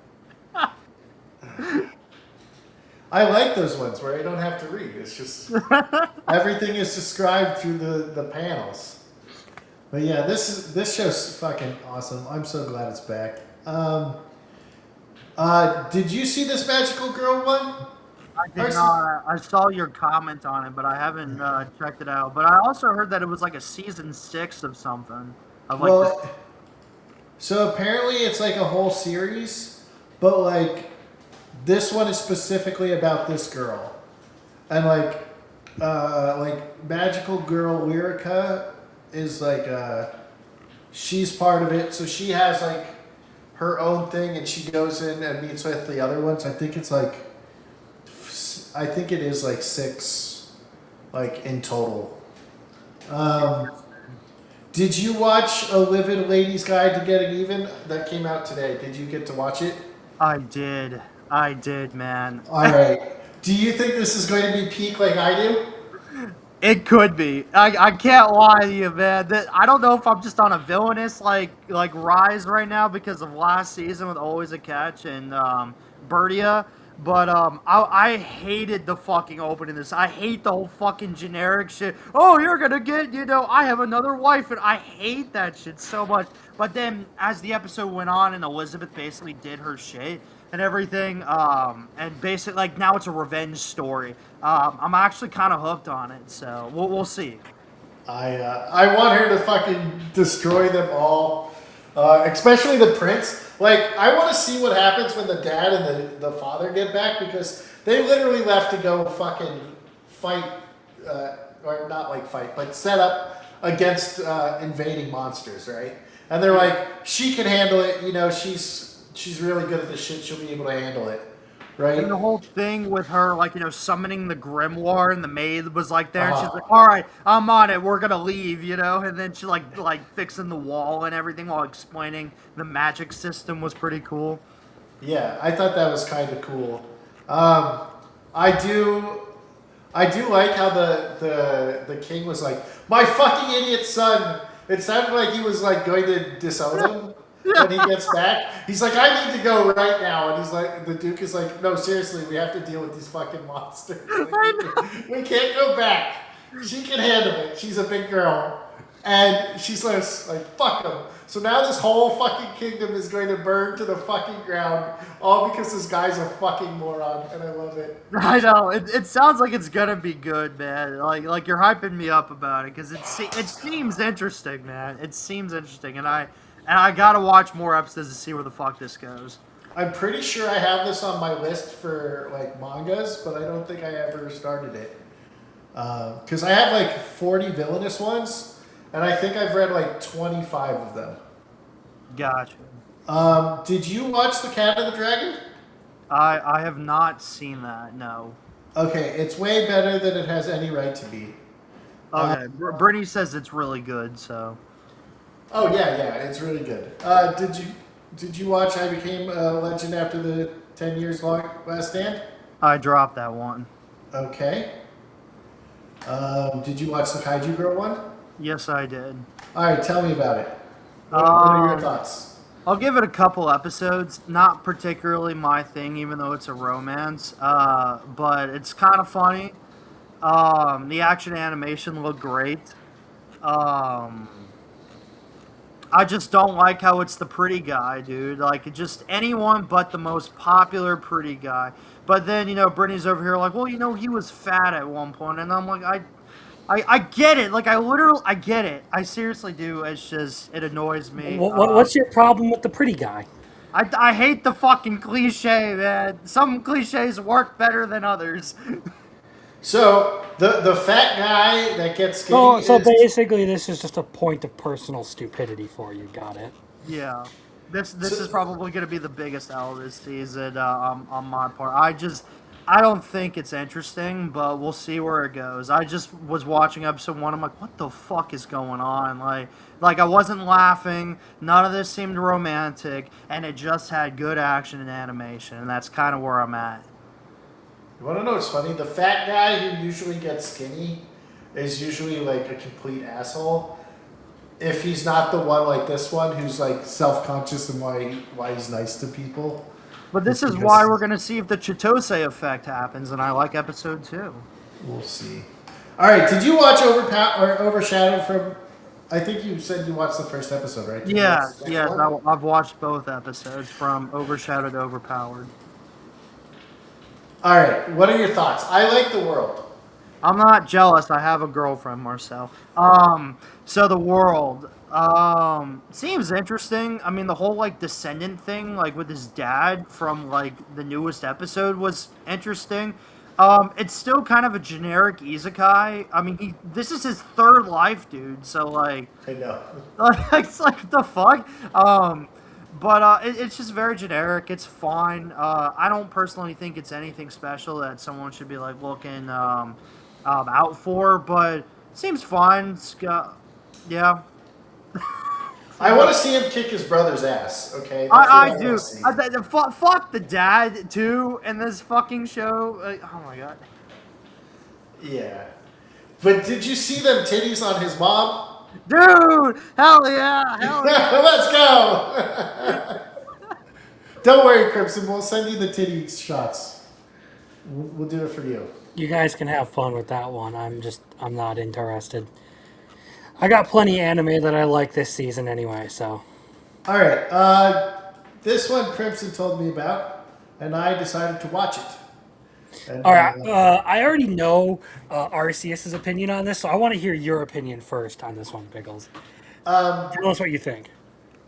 I like those ones where I don't have to read. It's just everything is described through the panels. But yeah, this show's fucking awesome. I'm so glad it's back. Did you see this Magical Girl one?
I did not. I saw your comment on it, but I haven't checked it out. But I also heard that it was like a season 6 of something. Of like
Well, so apparently it's like a whole series, but like this one is specifically about this girl, and like Magical Girl Lyrica is like she's part of it, so she has like her own thing, and she goes in and meets with the other ones. I think it is like 6, like in total. Did you watch A Livid Lady's Guide to Getting Even? That came out today. Did you get to watch it?
I did, man.
All right. Do you think this is going to be peak like I do?
It could be. I can't lie to you, man. I don't know if I'm just on a villainous like rise right now because of last season with Always a Catch and Birdia. But I hated the fucking opening of this. I hate the whole fucking generic shit. Oh, you're gonna get, I have another wife, and I hate that shit so much. But then as the episode went on and Elizabeth basically did her shit and everything, and basically like now it's a revenge story. I'm actually kind of hooked on it, so we'll see.
I want her to fucking destroy them all, especially the prince. Like, I want to see what happens when the dad and the father get back, because they literally left to go fucking fight, or not like fight, but set up against invading monsters, right? And they're like, she can handle it, she's really good at this shit, she'll be able to handle it. Right.
And the whole thing with her, like, summoning the grimoire, and the maid was like there, and she's like, all right, I'm on it, we're gonna leave, and then she like fixing the wall and everything while explaining the magic system was pretty cool.
Yeah, I thought that was kind of cool. I do like how the king was like, my fucking idiot son. It sounded like he was like going to disown him. When he gets back, he's like, I need to go right now. And he's like, the Duke is like, no, seriously, we have to deal with these fucking monsters. Like, we can't go back. She can handle it. She's a big girl. And she's like, fuck him. So now this whole fucking kingdom is going to burn to the fucking ground, all because this guy's a fucking moron, and I love it.
I know. It sounds like it's gonna be good, man. Like you're hyping me up about it, because it seems interesting, man. It seems interesting, and I gotta watch more episodes to see where the fuck this goes.
I'm pretty sure I have this on my list for like mangas, but I don't think I ever started it. Because I have like 40 villainous ones, and I think I've read like 25 of them.
Gotcha.
Did you watch The Cat and the Dragon?
I have not seen that, no.
Okay, it's way better than it has any right to be.
Okay, Brittany says it's really good, so...
Oh yeah, it's really good. Did you watch I Became a Legend after the 10 years long last stand?
I dropped that one.
Okay. Did you watch the Kaiju Girl one?
Yes, I did.
All right, tell me about it. What are your thoughts?
I'll give it a couple episodes. Not particularly my thing, even though it's a romance. But it's kind of funny. The action animation looked great. I just don't like how it's the pretty guy, dude. Like, just anyone but the most popular pretty guy. But then, Brittany's over here like, well, he was fat at one point. And I'm like, I get it. Like, I get it. I seriously do. It's just, it annoys me.
What's your problem with the pretty guy?
I hate the fucking cliche, man. Some cliches work better than others.
So the fat guy that gets skinny
So
is
basically, this is just a point of personal stupidity for you. Got it.
Yeah, this is
So-
probably going to be the biggest L this season on my part. I don't think it's interesting, but we'll see where it goes. I just was watching episode 1. I'm like, what the fuck is going on? Like I wasn't laughing. None of this seemed romantic, and it just had good action and animation, and that's kind of where I'm at.
You want to know what's funny? The fat guy who usually gets skinny is usually like a complete asshole. If he's not the one like this one who's like self-conscious and why he's nice to people.
But this
It's
is
because-
why we're going to see if the Chitose effect happens, and I like episode 2.
We'll see. All right, did you watch Overshadowed from? I think you said you watched the first episode, right? Did you watch the second
Yes,
one?
I've watched both episodes from Overshadowed to Overpowered.
All right, what are your thoughts? I like the world.
I'm not jealous. I have a girlfriend, Marcel. So the world seems interesting. I mean, the whole like descendant thing, like with his dad from like the newest episode, was interesting. It's still kind of a generic isekai. I mean, this is his third life, dude. So like,
I know.
it's like what the fuck. But it's just very generic. It's fine. I don't personally think it's anything special that someone should be like looking out for. But it seems fine. Yeah,
I want to see him kick his brother's ass. Okay, That's
I
what
do.
wanna see.
Fuck the dad too in this fucking show. Oh my god.
Yeah, but did you see them titties on his mom?
Dude, hell yeah, hell yeah.
Let's go. Don't worry, Crimson. We'll send you the titty shots. We'll do it for you.
You guys can have fun with that one. I'm not interested. I got plenty of anime that I like this season anyway, so.
All right. This one Crimson told me about, and I decided to watch it. And,
All right, I already know Arceus's opinion on this, so I want to hear your opinion first on this one, Biggles. Tell us what you think.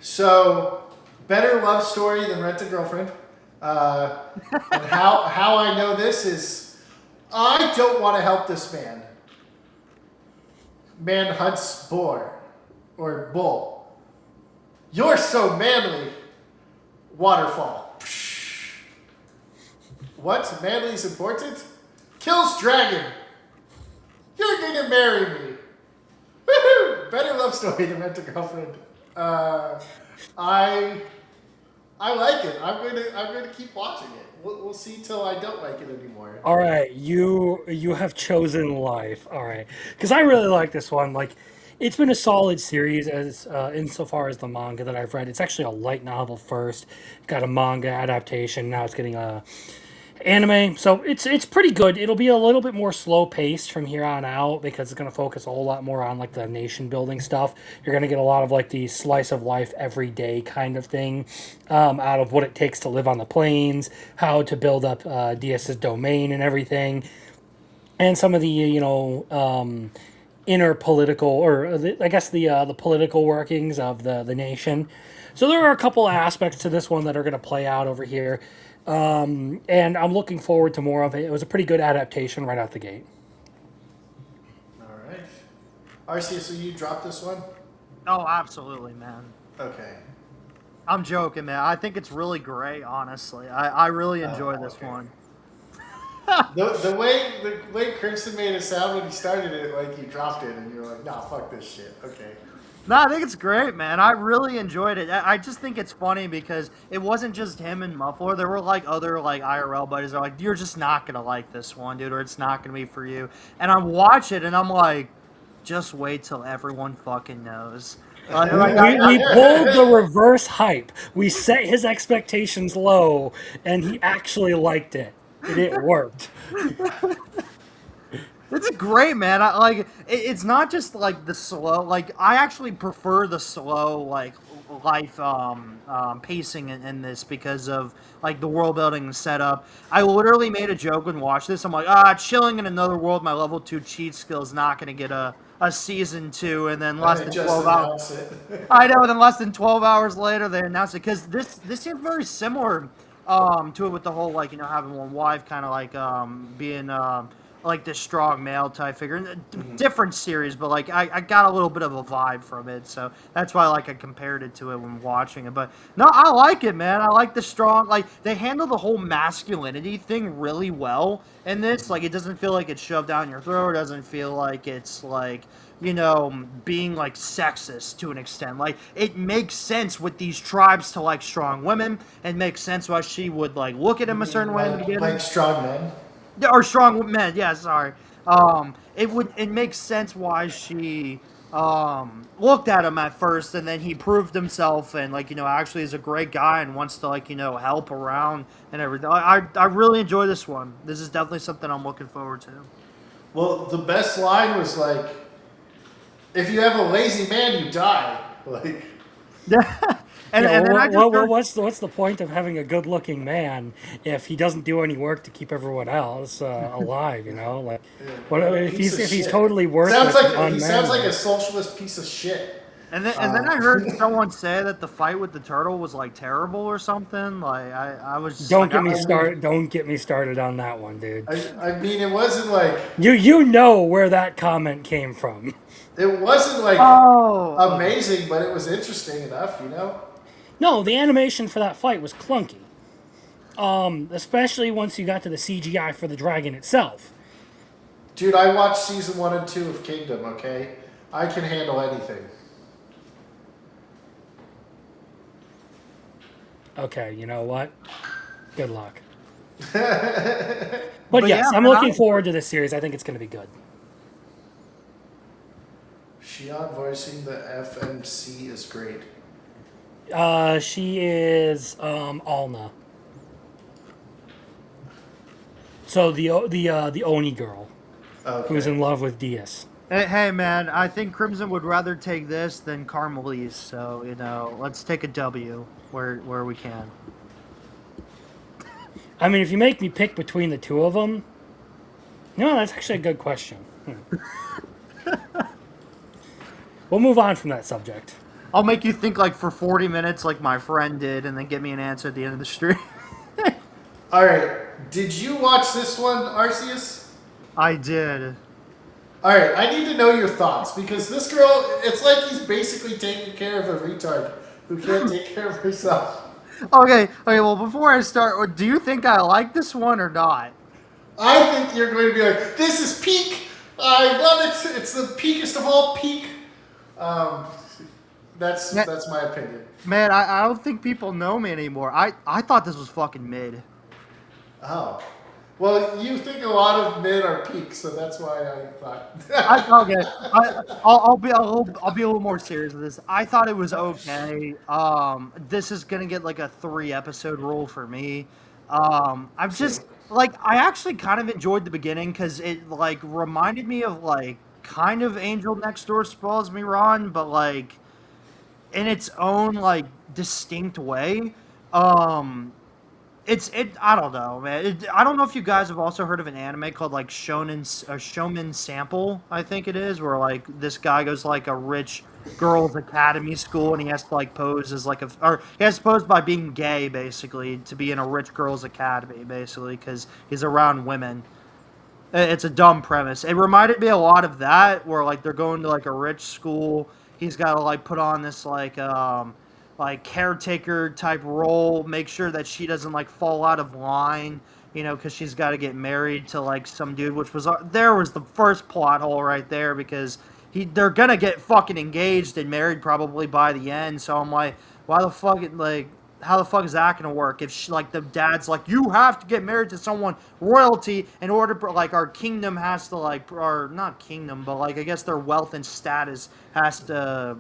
So, better love story than Rent a Girlfriend. And how I know this is, I don't want to help this man. Man hunts boar or bull. You're so manly. Waterfall. Psh. What? Manly's important? Kills dragon. You're gonna marry me. Woohoo! Better love story than Rent a Girlfriend. I like it. I'm gonna keep watching it. We'll see till I don't like it anymore.
All right, you have chosen life. All right, because I really like this one. Like, it's been a solid series as insofar as the manga that I've read. It's actually a light novel first, got a manga adaptation. Now it's getting a anime, so it's pretty good. It'll be a little bit more slow paced from here on out because it's going to focus a whole lot more on like the nation building stuff. You're going to get a lot of like the slice of life everyday kind of thing out of what it takes to live on the plains, how to build up DS's domain and everything, and some of the inner political, or I guess the political workings of the nation. So there are a couple aspects to this one that are going to play out over here. And I'm looking forward to more of it. It was a pretty good adaptation right out the gate.
All right. RC, so you dropped this one?
Oh, absolutely, man.
Okay.
I'm joking, man. I think it's really great, honestly. I really enjoy this
okay.
one.
The way Crimson made it sound when he started it, like you dropped it and you were like, nah, fuck this shit. Okay.
No, I think it's great, man. I really enjoyed it. I just think it's funny because it wasn't just him and Muffler. There were like other like IRL buddies that are like, you're just not gonna like this one, dude, or it's not gonna be for you. And I watch it and I'm like, just wait till everyone fucking knows.
We pulled the reverse hype. We set his expectations low, and he actually liked it. And it worked.
It's great, man. It's not just like the slow. Like I actually prefer the slow like life pacing in this because of like the world building and setup. I literally made a joke when watching this. I'm like, chilling in another world. My level 2 cheat skill is not going to get a season 2, and then less than 12 hours. I know. Then less than 12 hours later, they announced it because this seems very similar to it with the whole like having one wife, kind of like being like this strong male type figure. Different series, but like I got a little bit of a vibe from it, so that's why like I compared it to it when watching it. But no, I like it, man. I like the strong. Like they handle the whole masculinity thing really well in this. Like it doesn't feel like it's shoved down your throat. It doesn't feel like it's like being like sexist to an extent. Like it makes sense with these tribes to like strong women, and makes sense why she would like look at him a certain way in the beginning.
Like strong men.
Yeah, or strong men. Yeah, sorry. It makes sense why she looked at him at first, and then he proved himself, and like actually is a great guy and wants to like help around and everything. I really enjoy this one. This is definitely something I'm looking forward to.
Well, the best line was like, "If you have a lazy man, you die." Like,
and then I just heard-
what's the point of having a good-looking man if he doesn't do any work to keep everyone else alive? Like, what if he's totally worthless?
He sounds like a socialist piece of shit.
And then I heard someone say that the fight with the turtle was like terrible or something. Like I was just
Don't get me started. Don't get me started on that one, dude.
I mean, it wasn't like
You know where that comment came from.
it wasn't like amazing, but it was interesting enough,
No, the animation for that fight was clunky. Especially once you got to the CGI for the dragon itself.
Dude, I watched season 1 and 2 of Kingdom. Okay, I can handle anything.
Okay, you know what? Good luck.
But
But yes,
yeah,
I'm
man,
looking forward to this series. I think it's going to be good.
Shion voicing the FMC is great.
She is Alna. So the Oni girl who's in love with Diaz.
Hey man, I think Crimson would rather take this than Carmelise. So let's take a W where we can.
I mean, if you make me pick between the two of them, no, that's actually a good question. We'll move on from that subject.
I'll make you think like for 40 minutes, like my friend did, and then give me an answer at the end of the stream.
All right, did you watch this one, Arceus?
I did.
All right, I need to know your thoughts because this girl, it's like he's basically taking care of a retard who can't take care of herself.
Okay. Well, before I start, do you think I like this one or not?
I think you're going to be like, this is peak. I love it. It's the peakest of all peak. That's my opinion.
Man, I don't think people know me anymore. I thought this was fucking mid.
Oh. Well, you think a lot of mid are peak, so that's why I thought.
I'll be a little more serious with this. I thought it was okay. This is gonna get like a 3-episode rule for me. I'm just like I actually kind of enjoyed the beginning because it like reminded me of like kind of Angel Next Door Spoils Me Rotten, but like in its own like distinct way. I don't know, man. I don't know if you guys have also heard of an anime called like Shonen Sample, I think it is, where like this guy goes to like a rich girls' academy school and he has to like pose as like he has to pose by being gay basically to be in a rich girls' academy basically because he's around women. It's a dumb premise. It reminded me a lot of that where like they're going to like a rich school. He's got to like put on this like caretaker type role, make sure that she doesn't like fall out of line, because she's got to get married to like some dude, which was there was the first plot hole right there because they're gonna get fucking engaged and married probably by the end. So I'm like, why the fuck how the fuck is that gonna work if the dad's like, you have to get married to someone royalty in order to like our kingdom has to like, or not kingdom, but like I guess their wealth and status has to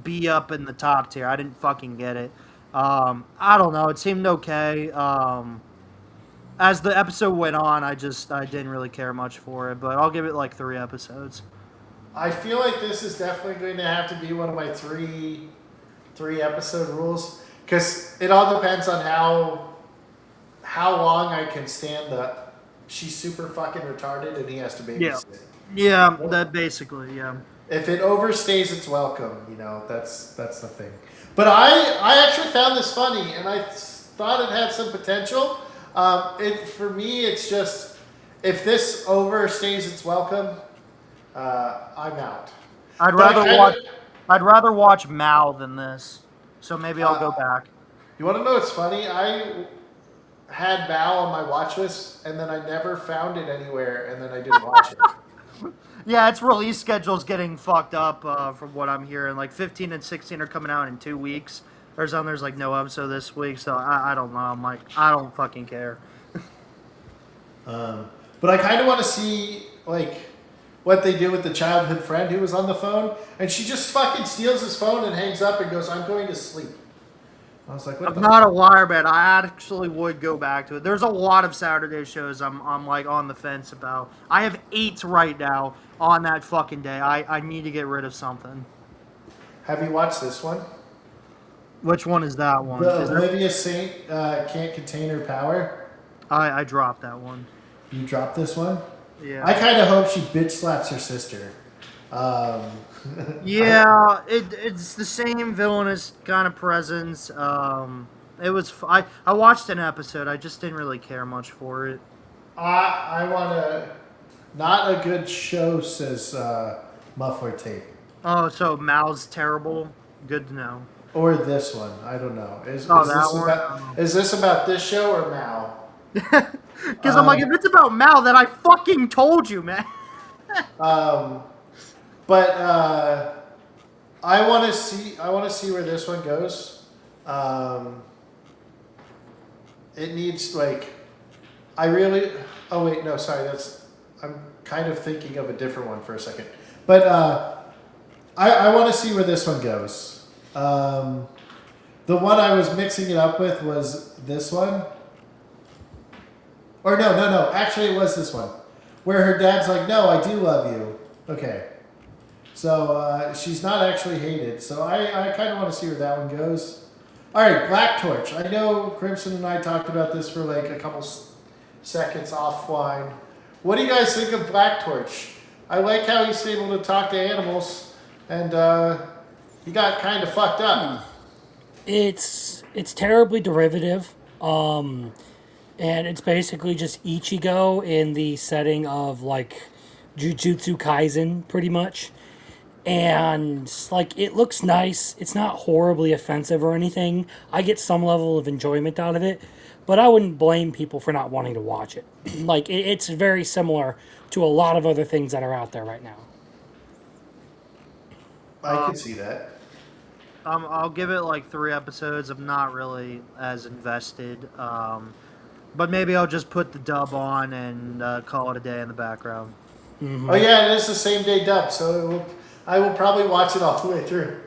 be up in the top tier. I didn't fucking get it. I don't know. It seemed okay. As the episode went on, I didn't really care much for it, but I'll give it like 3 episodes.
I feel like this is definitely going to have to be one of my 3-episode rules because it all depends on how long I can stand she's super fucking retarded and he has to babysit.
Yeah, that basically, yeah.
If it overstays its welcome, that's the thing. But I actually found this funny, and I thought it had some potential. For me, it's if this overstays its welcome, I'm out.
I'd
But I
rather
kinda-
watch. I'd rather watch Mal than this. So maybe I'll go back.
You want to know what's funny? I had Mal on my watch list, and then I never found it anywhere, and then I didn't watch it.
Yeah, its release schedule's getting fucked up from what I'm hearing. Like 15 and 16 are coming out in 2 weeks. There's like no episode this week, so I don't know. I'm like, I don't fucking care.
But I kind of want to see like what they do with the childhood friend who was on the phone, and she just fucking steals his phone and hangs up and goes, "I'm going to sleep." I was like, "What
I'm
the?"
not a liar, man. I actually would go back to it. There's a lot of Saturday shows I'm like on the fence about. I have 8 right now on that fucking day. I need to get rid of something.
Have you watched this one?
Which one is that one?
The
Is there-
Olivia Saint can't contain her power.
I dropped that one.
You dropped this one.
Yeah.
I kind of hope she bitch slaps her sister.
Yeah, it's the same villainous kind of presence. It was I watched an episode. I just didn't really care much for it.
I want to. Not a good show, says Muffler Tape.
Oh, so Mal's terrible. Good to know.
Or this one. I don't know.
Oh, that one?
Is this about this show or Mal?
Because I'm like, if it's about Mal, then I fucking told you, man.
But I want to see. I want to see where this one goes. It needs like. I really. Oh wait, no, sorry. I'm kind of thinking of a different one for a second. But I want to see where this one goes. The one I was mixing it up with was this one. Or no. Actually, it was this one. Where her dad's like, "No, I do love you." Okay. So she's not actually hated. So I kind of want to see where that one goes. All right, Black Torch. I know Crimson and I talked about this for like a couple seconds offline. What do you guys think of Black Torch? I like how he's able to talk to animals, and he got kind of fucked up.
It's terribly derivative, and it's basically just Ichigo in the setting of like Jujutsu Kaisen, pretty much. And like it looks nice. It's not horribly offensive or anything. I get some level of enjoyment out of it, but I wouldn't blame people for not wanting to watch it. Like it's very similar to a lot of other things that are out there right now.
I can see that.
I'll give it like 3 episodes. I'm not really as invested. But maybe I'll just put the dub on and call it a day in the background.
Oh yeah, it is the same day dub, so I will probably watch it all the way through,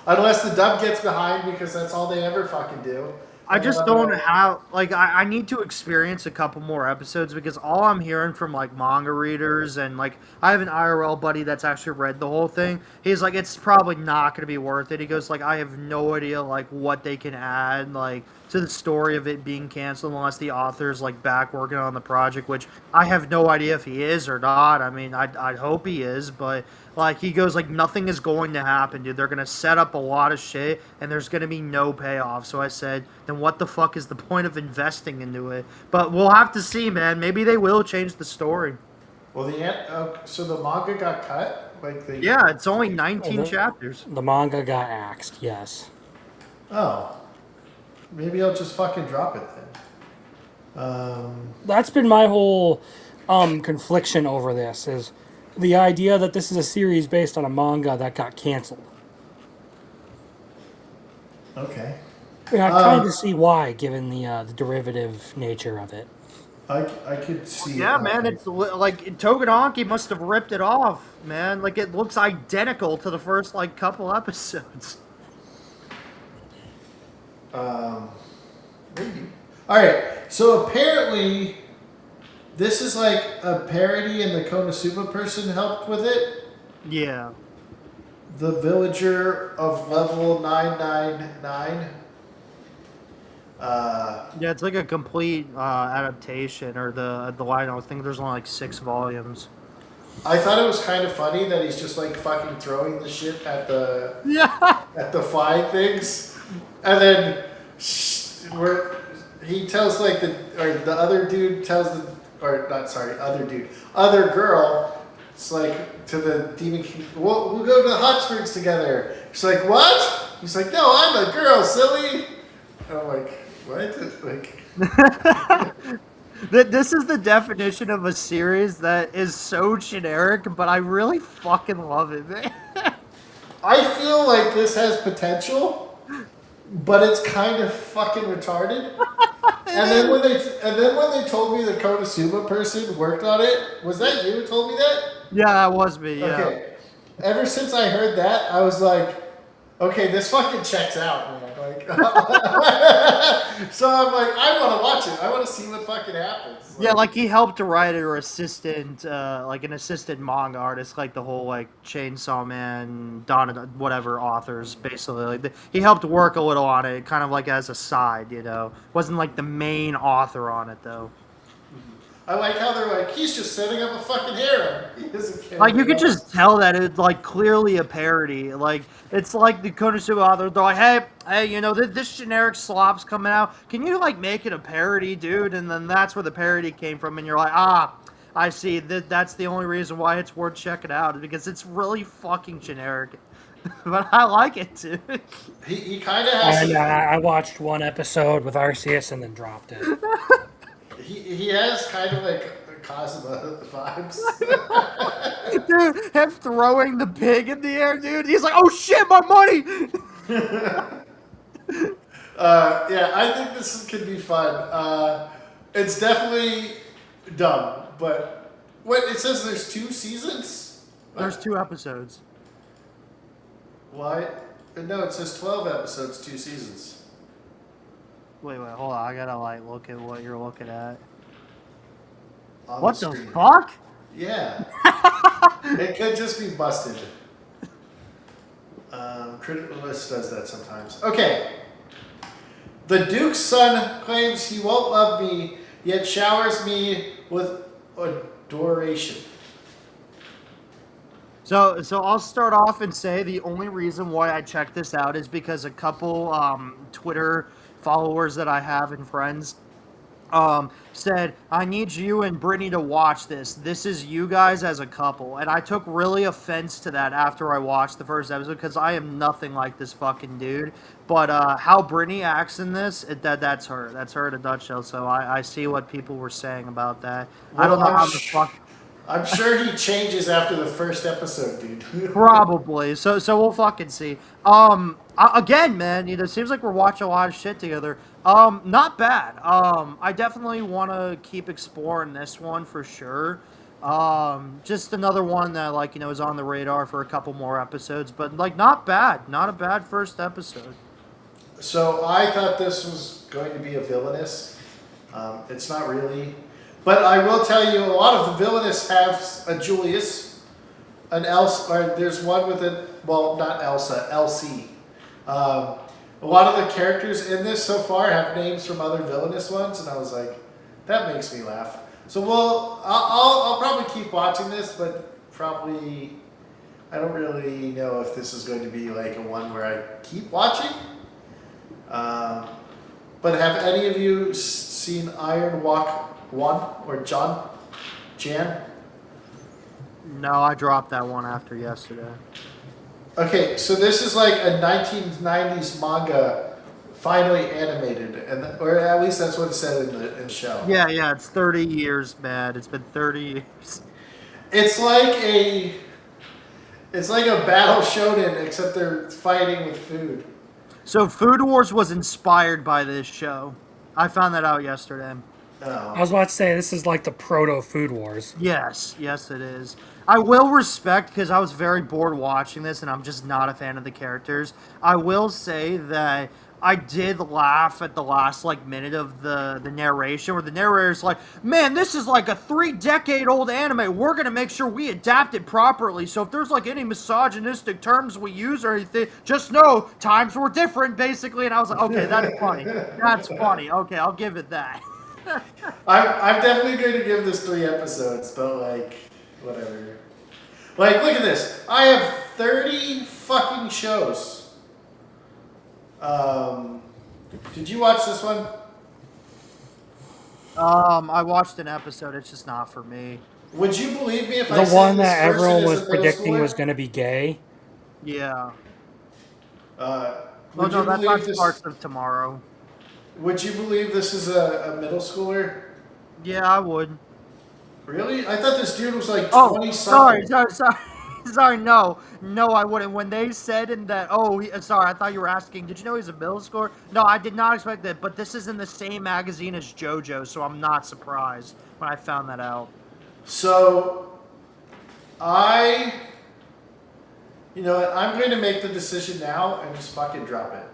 unless the dub gets behind because that's all they ever fucking do.
I just don't have like I need to experience a couple more episodes because all I'm hearing from like manga readers and like I have an IRL buddy that's actually read the whole thing. He's like, it's probably not going to be worth it. He goes like, I have no idea like what they can add like to the story of it being canceled unless the author's like back working on the project, which I have no idea if he is or not. I mean, I'd hope he is, but like he goes like nothing is going to happen, dude. They're gonna set up a lot of shit and there's gonna be no payoff. So I said, then what the fuck is the point of investing into it? But we'll have to see, man. Maybe they will change the story.
Well, so the manga got cut. Like they.
Yeah, it's only 19 chapters.
The manga got axed, yes.
Oh, maybe I'll just fucking drop it then.
That's been my whole confliction over this is the idea that this is a series based on a manga that got canceled.
Okay.
Yeah, I kind of see why, given the derivative nature of it.
I could see.
Yeah, man, it's like Togedonkey must have ripped it off, man. Like it looks identical to the first like couple episodes.
Maybe. All right. So apparently, this is like a parody, and the Konosuba person helped with it.
Yeah.
The villager of level 999.
Yeah, it's like a complete adaptation, or the line. I was thinking there's only like 6 volumes.
I thought it was kind of funny that he's just like fucking throwing the shit at the at the flying things, and then he tells like the other dude tells or not sorry, other dude, other girl. It's like to the Demon King. We'll go to the hot springs together. She's like, what? He's like, no, I'm a girl, silly. And I'm like, what? Like,
This is the definition of a series that is so generic, but I really fucking love it, man.
I feel like this has potential, but it's kind of fucking retarded. And then when they told me the Konosuba person worked on it, was that you who told me that?
Yeah, that was me. Yeah.
Okay. Ever since I heard that, I was like, okay, this fucking checks out, man. Like, so I'm like, I want to watch it. I want to see what fucking happens.
Yeah, like he helped to write it or assistant, like an assistant manga artist, like the whole like Chainsaw Man, Donna, whatever authors, basically. He helped work a little on it, kind of like as a side, you know. Wasn't like the main author on it though.
I like how they're like, he's just setting up a fucking harem. He doesn't care.
Like you could just tell that it's like clearly a parody. Like it's like the Konosuba author, they're like, hey, you know, this generic slop's coming out. Can you like make it a parody, dude? And then that's where the parody came from, and you're like, I see. That's the only reason why it's worth checking out, because it's really fucking generic. But I like it too.
He kind of has.
And I watched one episode with Arceus and then dropped it.
He has kind of like Kazuma vibes.
Dude, him throwing the pig in the air, dude. He's like, oh shit, my money!
Yeah, I think this could be fun. It's definitely dumb, but what it says there's 2 seasons.
There's 2 episodes.
Why? No, it says 12 episodes, 2 seasons.
Wait, hold on. I gotta like look at what you're looking at.
On
What the
screen.
fuck?
Yeah. It could just be busted. Critical List does that sometimes. Okay. The Duke's son claims he won't love me, yet showers me with adoration.
So I'll start off and say the only reason why I checked this out is because a couple Twitter followers that I have and friends said, I need you and Brittany to watch this. This is you guys as a couple. And I took really offense to that after I watched the first episode, because I am nothing like this fucking dude. But how Brittany acts in this, that's her. That's her in a nutshell. So I see what people were saying about that.
Well,
I don't know how the fuck...
I'm sure he changes after the first episode, dude.
Probably. So we'll fucking see. Again, man, you know, it seems like we're watching a lot of shit together. Not bad. I definitely want to keep exploring this one for sure. Just another one that, like, you know, is on the radar for a couple more episodes, but like not bad. Not a bad first episode.
So I thought this was going to be a villainous. It's not really. But I will tell you, a lot of the villainous have a Julius, an Elsa, or there's one with a, well, not Elsa, Elsie. A lot of the characters in this so far have names from other villainous ones, and I was like, that makes me laugh. So I'll probably keep watching this, but probably, I don't really know if this is going to be like a one where I keep watching. But have any of you seen Iron Walk 1 or Jan?
No, I dropped that one after yesterday.
Okay, so this is like a 1990s manga finally animated, or at least that's what it said in the show.
Yeah, it's 30 years, man. It's been 30 years.
It's like a battle shonen, except they're fighting with food.
So Food Wars was inspired by this show. I found that out yesterday.
I was about to say, this is like the proto Food Wars.
Yes, it is. I will respect, because I was very bored watching this, and I'm just not a fan of the characters. I will say that I did laugh at the last minute of the narration, where the narrator's like, man, this is like a 3-decade-old anime. We're going to make sure we adapt it properly. So if there's any misogynistic terms we use or anything, just know times were different, basically. And I was like, okay, that's funny. That's funny. Okay, I'll give it that.
I'm definitely going to give this 3 episodes, but whatever. Look at this. I have 30 fucking shows. Did you watch this one?
I watched an episode. It's just not for me.
Would you believe me if
The
I
one
said this
that
person
everyone
is
was
a middle
predicting was
schooler?
going to be gay.
Yeah.
Uh,
Oh
would you
no, that's
believe
on
this?
Parts of Tomorrow.
Would you believe this is a middle schooler?
Yeah, I would.
Really? I thought this dude was like
Oh,
20
sorry,
something.
sorry, sorry, sorry. No, no, I wouldn't. When they said in that, oh, sorry, I thought you were asking. Did you know he's a middle schooler? No, I did not expect that. But this is in the same magazine as JoJo, so I'm not surprised when I found that out.
So, I, you know what, I'm going to make the decision now and just fucking drop it.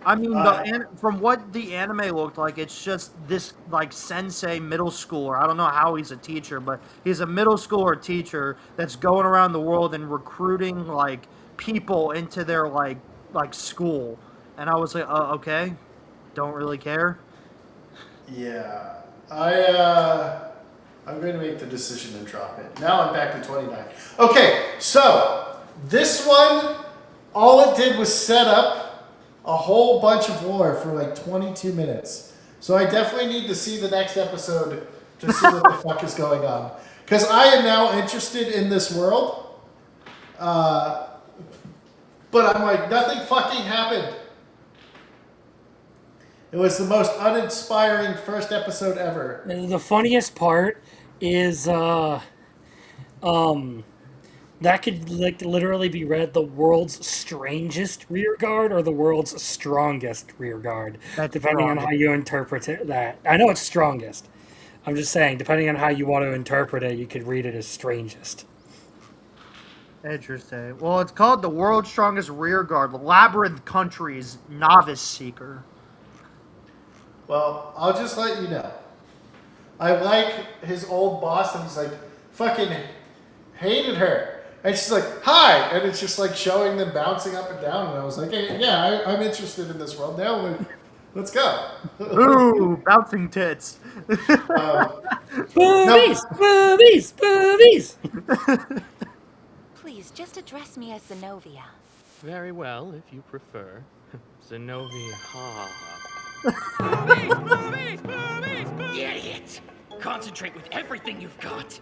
I mean,
Uh,
from what the anime looked like, it's just this like sensei middle schooler. I don't know how he's a teacher, but he's a middle schooler teacher that's going around the world and recruiting like people into their like school. And I was like, okay, don't really care.
yeah. I'm going to make the decision and drop it. Now I'm back to 29. Okay, so this one, all it did was set up a whole bunch of lore for like 22 minutes. So I definitely need to see the next episode to see what the fuck is going on. Because I am now interested in this world. But I'm like, nothing fucking happened. It was the most uninspiring first episode ever.
The funniest part is that could like literally be read the world's strangest rear guard or the world's strongest rear guard,
That's
depending on
strong.
how you interpret it. That I know it's strongest. I'm just saying, depending on how you want to interpret it, you could read it as strangest.
Interesting. Well, it's called the World's Strongest Rear Guard, Labyrinth Country's Novice Seeker.
Well, I'll just let you know. I like his old boss, and he's like, fucking hated her. And she's like, hi! And it's just like showing them bouncing up and down. And I was like, hey, yeah, I'm interested in this world now. Like, let's go.
Ooh, bouncing tits.
Boobies, boobies, boobies.
Please, just address me as Zenobia.
Very well, if you prefer. Zenobia.
Idiot! Concentrate with everything you've got.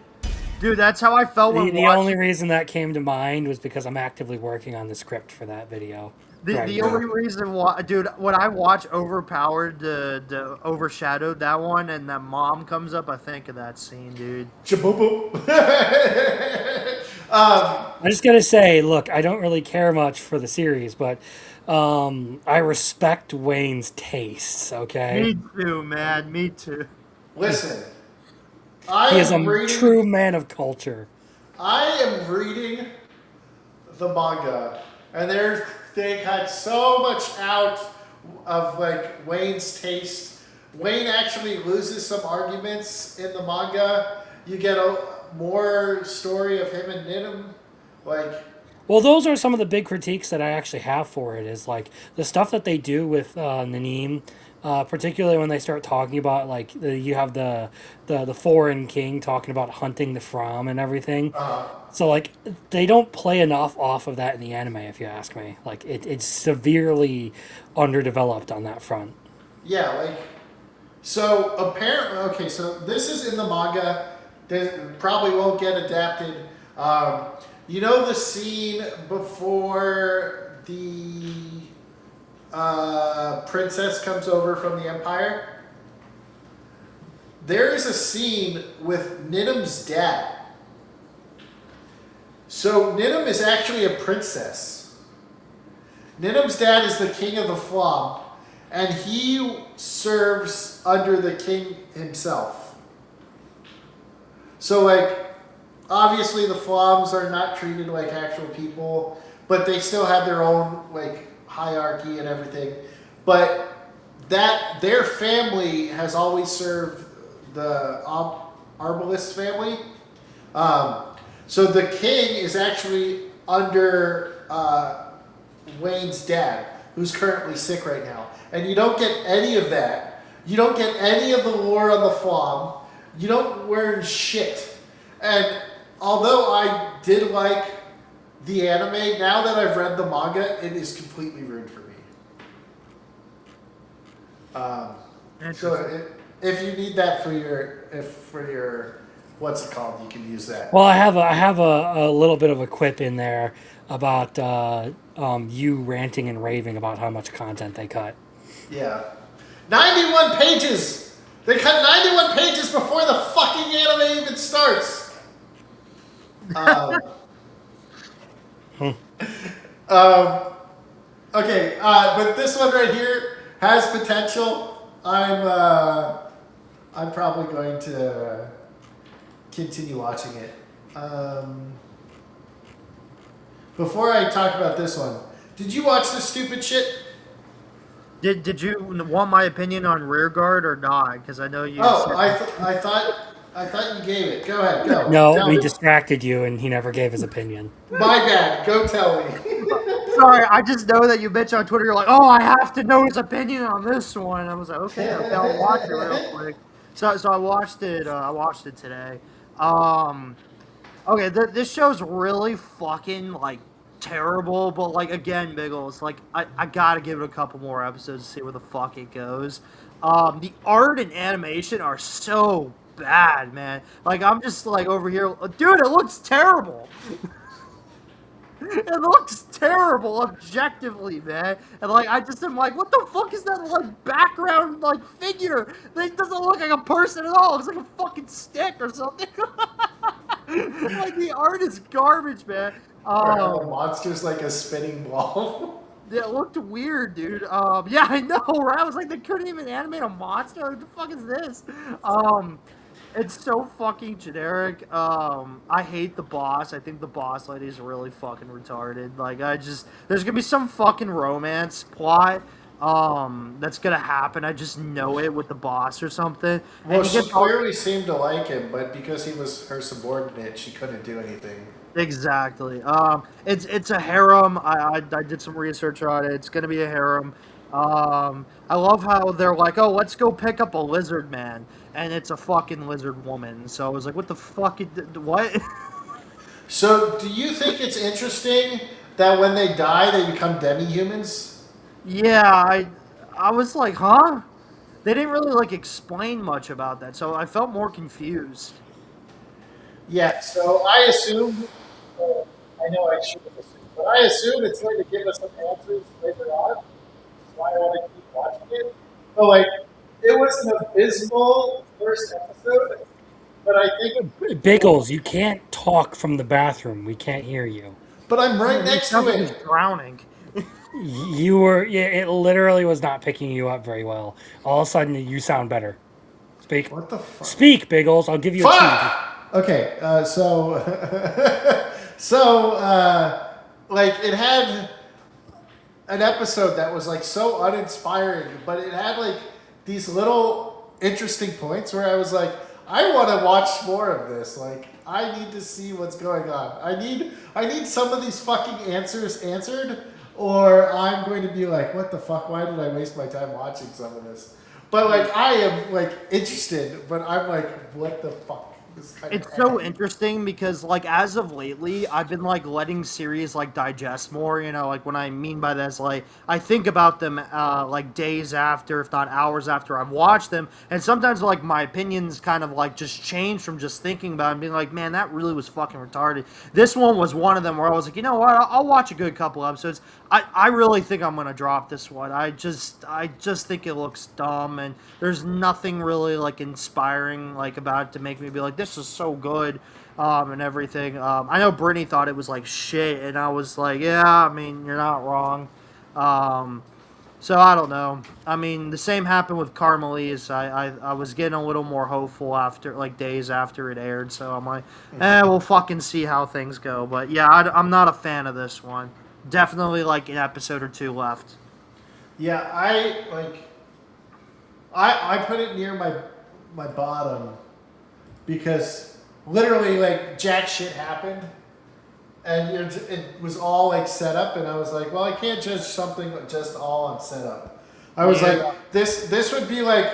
Dude, that's how I felt when
The
watching.
only reason that came to mind was because I'm actively working on the script for that video.
The only reason why, dude, when I watch Overpowered, the overshadowed that one, and that mom comes up, I think of that scene, dude.
Chaboop.
I just gotta say, look, I don't really care much for the series, but I respect Wayne's tastes. Okay,
Me too, man. Me too.
Listen, I
he is a
am reading.
true man of culture.
I am reading the manga, and they cut so much out of like Wayne's taste. Wayne actually loses some arguments in the manga. You get more story of him and Ninim. Like,
Well, those are some of the big critiques that I actually have for it. Is like the stuff that they do with Nanim, particularly when they start talking about like you have the foreign king talking about hunting the Fram and everything. So like they don't play enough off of that in the anime, if you ask me. Like it's severely underdeveloped on that front.
yeah, like, so apparently, okay, so this is in the manga. This probably won't get adapted. You know the scene before the princess comes over from the Empire? There is a scene with Ninim's dad. So Ninim is actually a princess. Ninim's dad is the king of the Flam, and he serves under the king himself. So, like, obviously the Flams are not treated like actual people, but they still have their own, like, hierarchy and everything. But that their family has always served the Arbalest family. So the king is actually under Wayne's dad, who's currently sick right now. And you don't get any of that. You don't get any of the lore on the Flam. You don't learn shit. And although I did like the anime, now that I've read the manga, it is completely ruined for me. So if you need that for your what's it called, you can use that.
Well, I have a little bit of a quip in there about you ranting and raving about how much content they cut.
Yeah. 91 pages! They cut 91 pages before the fucking anime even starts! Okay, but this one right here has potential. I'm probably going to continue watching it. Before I talk about this one, did you watch this stupid shit?
Did you want my opinion on Rearguard or not? Because I know you.
Oh,
said-
I thought you gave it. Go ahead, go.
No,
Tell
we
me.
distracted you, and he never gave his opinion.
My bad. Go tell me.
Sorry, I just know that you bitch on Twitter. You're like, oh, I have to know his opinion on this one. I was like, okay, I'll watch it real quick. So I watched it. I watched it today. Okay, this show's really fucking like terrible, but like again, Biggles, like I gotta give it a couple more episodes to see where the fuck it goes. The art and animation are so bad, man. Like I'm just like over here, dude, it looks terrible. It looks terrible, objectively, man. And like, I just am like, what the fuck is that like background like figure? It doesn't look like a person at all. It's like a fucking stick or something. Like the art is garbage, man.
The monster's like a spinning ball.
It looked weird, dude. Yeah, I know, right? I was like, they couldn't even animate a monster. What the fuck is this? It's so fucking generic. I hate the boss. I think the boss lady is really fucking retarded. Like, there's gonna be some fucking romance plot, that's gonna happen. I just know it with the boss or something.
Well,
And
she
you get
clearly seemed to like him, but because he was her subordinate, she couldn't do anything.
Exactly. It's a harem. I did some research on it. It's gonna be a harem. I love how they're like, oh, let's go pick up a lizard man, and it's a fucking lizard woman. So I was like, what the fuck? What?
So, do you think it's interesting that when they die, they become demi-humans?
Yeah, I was like, huh? They didn't really like explain much about that, so I felt more confused.
Yeah, so I assume, I know I shouldn't assume, but I assume it's going to give us some answers later on. That's why I want to keep watching it. But, like, it was an abysmal first episode, but I think...
Biggles, you can't talk from the bathroom. We can't hear you.
But I'm right next to
Something
it.
is drowning.
You were. Yeah, it literally was not picking you up very well. All of a sudden, you sound better. Speak.
What the fuck?
Speak, Biggles. I'll give you a key.
Fuck! Okay, like, it had an episode that was, like, so uninspiring, but it had, like, these little interesting points where I was like, I want to watch more of this. Like, I need to see what's going on. I need some of these fucking answers answered, or I'm going to be like, what the fuck? Why did I waste my time watching some of this? But, like, I am, like, interested, but I'm like, what the fuck?
It's so interesting because, like, as of lately, I've been, like, letting series, like, digest more, you know, like, what I mean by that is, like, I think about them, like, days after, if not hours after I've watched them, and sometimes, like, my opinions kind of, like, just change from just thinking about it and being like, man, that really was fucking retarded. This one was one of them where I was like, you know what, I'll watch a good couple episodes. I really think I'm gonna drop this one. I just think it looks dumb, and there's nothing really, like, inspiring, like, about it to make me be like, this is so good, and everything. I know Brittany thought it was like shit, and I was like, yeah, I mean, you're not wrong. So I don't know. I mean, the same happened with Carmelise. I was getting a little more hopeful after, like, days after it aired, so I'm like, we'll fucking see how things go. But yeah, I'm not a fan of this one. Definitely like an episode or two left.
Yeah, I put it near my bottom because literally, like, jack shit happened, and it was all, like, set up, and I was like, well, I can't judge something just all on setup. I was like, this would be like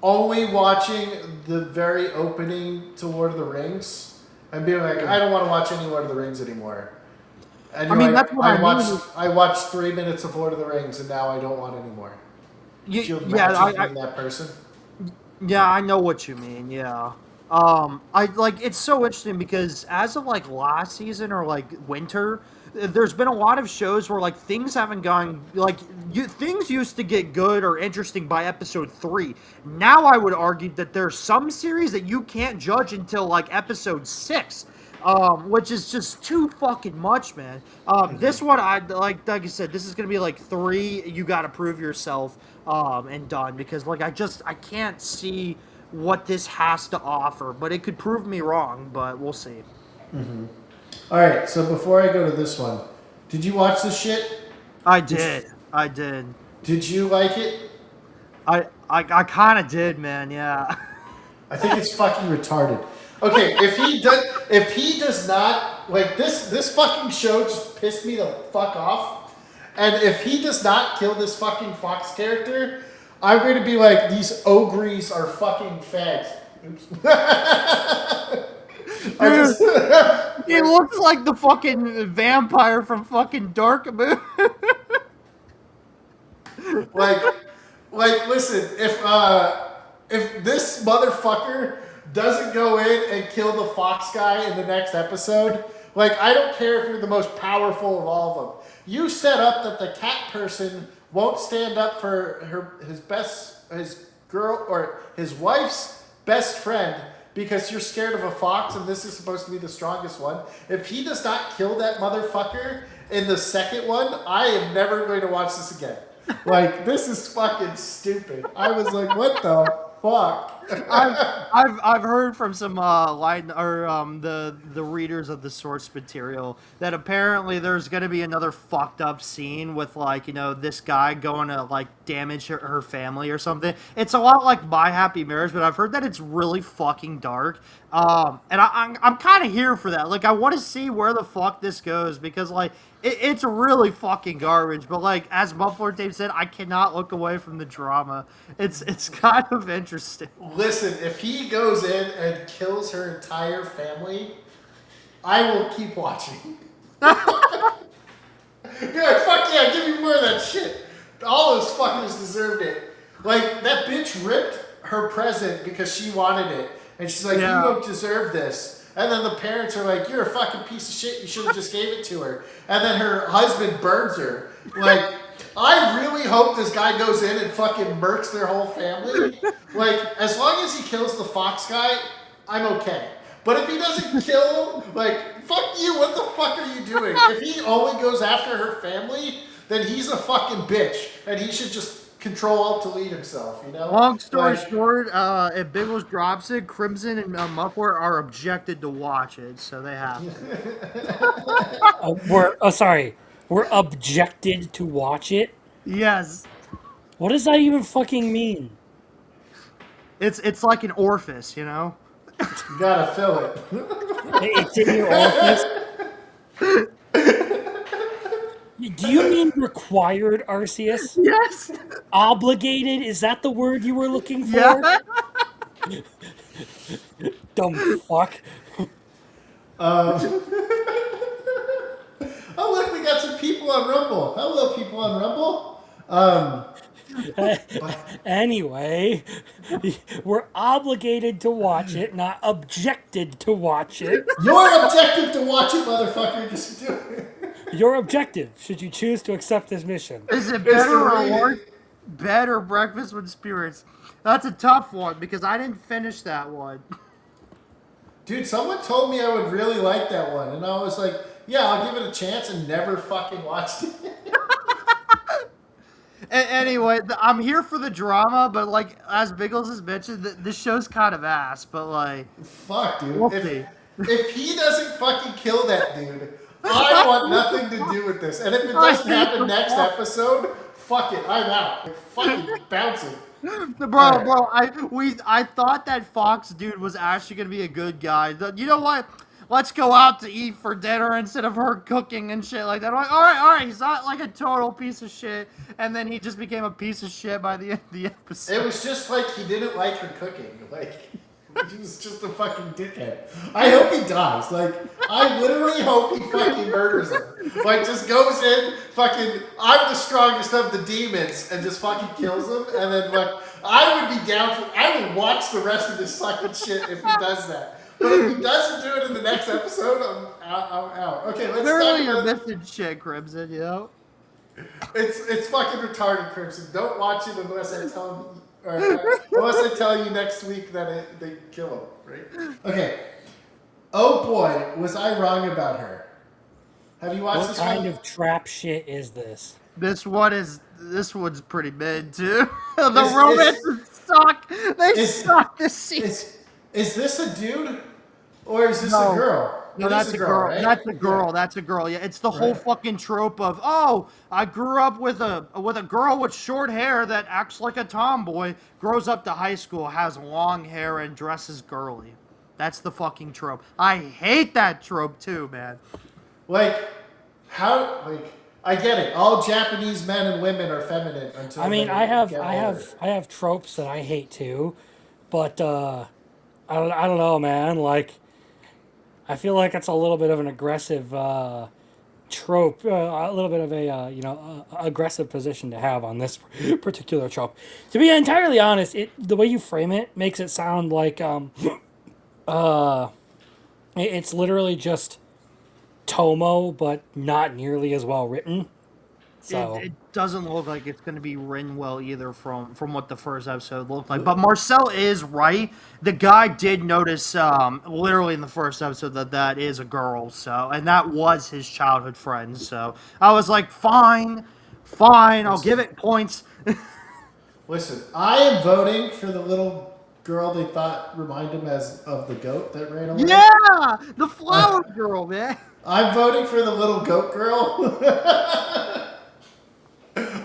only watching the very opening to Lord of the Rings and being like, I don't want to watch any Lord of the Rings anymore. And
I mean,
like,
that's what I mean.
I watched 3 minutes of Lord of the Rings, and now I don't want any more. Could you
Yeah,
imagine being that person?
yeah, I know what you mean. Yeah. I like it's so interesting because as of like last season or like winter, there's been a lot of shows where like things haven't gone like things used to get good or interesting by episode 3. Now I would argue that there's some series that you can't judge until like episode 6. Which is just too fucking much, man. This one, I like I said, this is gonna be like 3. You got to prove yourself, and done because like I can't see what this has to offer, but it could prove me wrong. But we'll see.
All right, so before I go to this one, did you watch this shit?
I did. I did.
Did you like it?
I kind of did, man. Yeah.
I think it's fucking retarded. Okay, if he does not like this fucking show just pissed me the fuck off. And if he does not kill this fucking Fox character, I'm going to be like, these ogres are fucking fags. Oops.
He looks like the fucking vampire from fucking Dark Moon.
like, listen, if this motherfucker doesn't go in and kill the Fox guy in the next episode, like, I don't care if you're the most powerful of all of them. You set up that the cat person won't stand up for his girl or his wife's best friend because you're scared of a fox and this is supposed to be the strongest one. If he does not kill that motherfucker in the second one, I am never going to watch this again. Like, this is fucking stupid. I was like, what the fuck?
I've heard from some the readers of the source material that apparently there's gonna be another fucked up scene with like this guy going to like damage her family or something. It's a lot like My Happy Marriage, but I've heard that it's really fucking dark. And I'm kind of here for that. Like I want to see where the fuck this goes because like it's really fucking garbage. But like as Muffler Dave said, I cannot look away from the drama. It's kind of interesting.
Listen, if he goes in and kills her entire family, I will keep watching. Be like, fuck yeah, give me more of that shit. All those fuckers deserved it. Like, that bitch ripped her present because she wanted it. And she's like,
Yeah.
you don't deserve this. And then the parents are like, you're a fucking piece of shit. You should have just gave it to her. And then her husband burns her. Like, I really hope this guy goes in and fucking murks their whole family. Like, as long as he kills the Fox guy, I'm okay. But if he doesn't kill him, like, fuck you, what the fuck are you doing? If he only goes after her family, then he's a fucking bitch. And he should just control alt to lead himself, you know?
Long story
Like,
short, if Biggles drops it, Crimson and Muffler are objected to watch it, so they have to.
We're objected to watch it.
Yes,
What does that even fucking mean?
it's like an orifice, you know.
you gotta fill it.
It's in your office. Do you mean required, Arceus?
Yes.
Obligated?
Is that the word you were looking for?
Yeah.
Dumb fuck.
Oh, look, we got some people on Rumble. Hello, people on Rumble.
Anyway, we're obligated to watch it, not objected to watch it.
You're objective to watch it, motherfucker. Just do it.
Your objective, should you choose to accept this mission.
Is it
It's
better
the
or
rating.
worse? Bed or Breakfast with Spirits? That's a tough one because I didn't finish that one.
Dude, someone told me I would really like that one, and I was like, yeah, I'll give it a chance, and never fucking watched it.
Anyway, I'm here for the drama, but like as Biggles has mentioned, this show's kind of ass. But like,
Fuck, dude.
We'll see.
If he doesn't fucking kill that dude, I want nothing to do with this. And if it doesn't happen next episode, fuck it, I'm out. Like, fucking bouncing.
bro, I thought that Fox dude was actually gonna be a good guy. You know what? Let's go out to eat for dinner instead of her cooking and shit like that. I'm like, all right, he's not like a total piece of shit. And then he just became a piece of shit by the end of the episode.
It was just like he didn't like her cooking. Like, he was just a fucking dickhead. I hope he dies. Like, I literally hope he fucking murders her. like just goes in, fucking, I'm the strongest of the demons, and just fucking kills them, and then like, I would be down for, I would watch the rest of this fucking shit if he does that. But if he doesn't do it in the next episode, I'm out. Okay, let's
Clearly,
talk
you're
about,
missing shit, Crimson. You know.
it's fucking retarded, Crimson. Don't watch it unless I tell him, or unless I tell you next week that they kill him, right? Okay. Oh boy, was I wrong about her. Have you watched
What
this
kind
one?
of trap shit is this?
This one's pretty mid too. The
Is-
romances suck. They
is-
suck this season.
Is this a dude or is this
No.
a girl?
No,
It
that's
is
a girl.
right?
That's a girl.
Yeah.
That's a girl. Yeah, it's the whole
Right.
fucking trope of I grew up with a girl with short hair that acts like a tomboy, grows up to high school, has long hair, and dresses girly. That's the fucking trope. I hate that trope too, man.
Like, how? Like, I get it. All Japanese men and women are feminine until.
I mean,
they
I
get older.
have tropes that I hate too, but I don't know, man. Like, I feel like it's a little bit of an aggressive trope, a little bit of a aggressive position to have on this particular trope. To be entirely honest, the way you frame it makes it sound like it's literally just Tomo, but not nearly as well written. So
It doesn't look like it's going to be written well either from what the first episode looked like. But Marcel is right. The guy did notice literally in the first episode that is a girl. So, and that was his childhood friend. So I was like, fine, I'll give it points.
Listen, I am voting for the little girl they thought reminded him of the goat that ran away.
Yeah, the flower girl, man.
I'm voting for the little goat girl.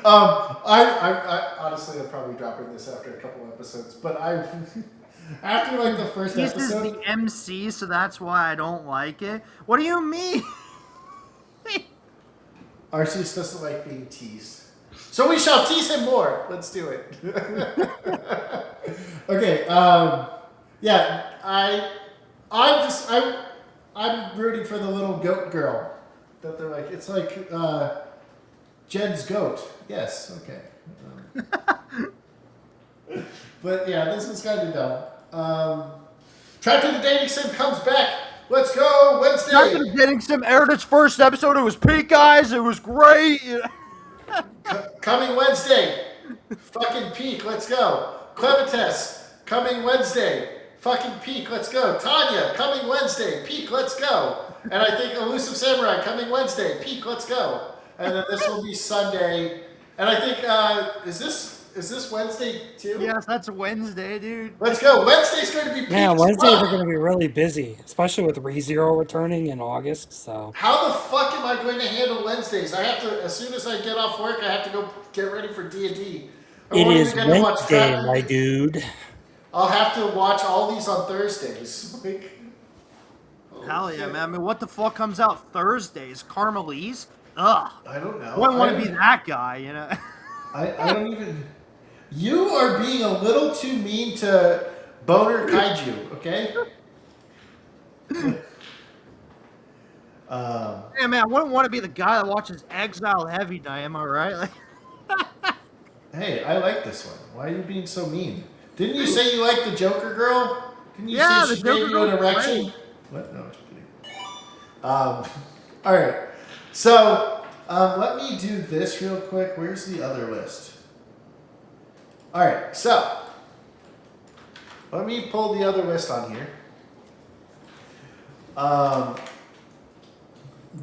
I honestly, I'm probably dropping this after a couple episodes, but after like the first
This is
episode,
the MC, so that's why I don't like it. What do you mean?
Arceus doesn't like being teased. So we shall tease him more. Let's do it. Okay. Yeah. I'm rooting for the little goat girl. That they're like. It's like Jen's goat. Yes. Okay. But yeah, this is kind of dumb. Trapped in the Dating Sim comes back. Let's go Wednesday.
After getting some aired its first episode, it was peak, guys. It was great.
Coming Wednesday. Fucking peak. Let's go. Clevites coming Wednesday. Fucking peak. Let's go. Tanya coming Wednesday. Peak. Let's go. And I think Elusive Samurai coming Wednesday. Peak. Let's go. And then this will be Sunday. And I think is this Wednesday too?
Yes, that's Wednesday, dude.
Let's go. Wednesday's going to be peak.
yeah,
as
Wednesdays
fuck.
are going to be really busy, especially with ReZero returning in August. So
How the fuck am I going to handle Wednesdays? I have to, as soon as I get off work, I have to go get ready for D&D.
it is Wednesday, my dude.
I'll have to watch all these on Thursdays. Like,
Hell yeah, man. I mean, what the fuck comes out Thursdays? Carmelise? Ugh.
I don't know.
Wouldn't want to be that guy, you know?
I don't even. You are being a little too mean to Boner Kaiju, okay?
Yeah, man, I wouldn't want to be the guy that watches Exile Heavy Night, am I right? Like,
Hey, I like this one. Why are you being so mean? Didn't you say you liked the Joker girl? Didn't you
Yeah,
say
the
she
Joker
gave you an
girl's
erection?
great.
What? No, I'm just kidding. All right. So let me do this real quick. Where's the other list? All right. So let me pull the other list on here.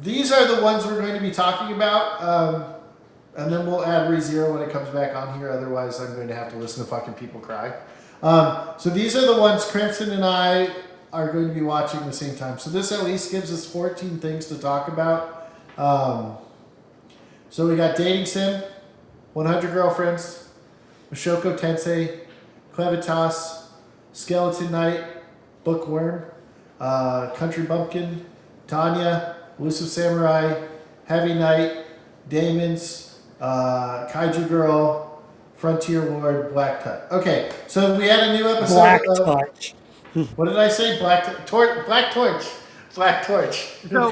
These are the ones we're going to be talking about. And then we'll add ReZero when it comes back on here. Otherwise, I'm going to have to listen to fucking people cry. So these are the ones Crimson and I are going to be watching at the same time. So this at least gives us 14 things to talk about. So we got Dating Sim, 100 Girlfriends, Mashoko Tensei, Clevitas, Skeleton Knight, Bookworm, Country Bumpkin, Tanya, Elusive Samurai, Heavy Knight, Daemons, Kaiju Girl, Frontier Lord, Black Touch. Okay, so we had a new episode
Black
of...
Touch.
What did I say? Black Torch. Black Torch.
So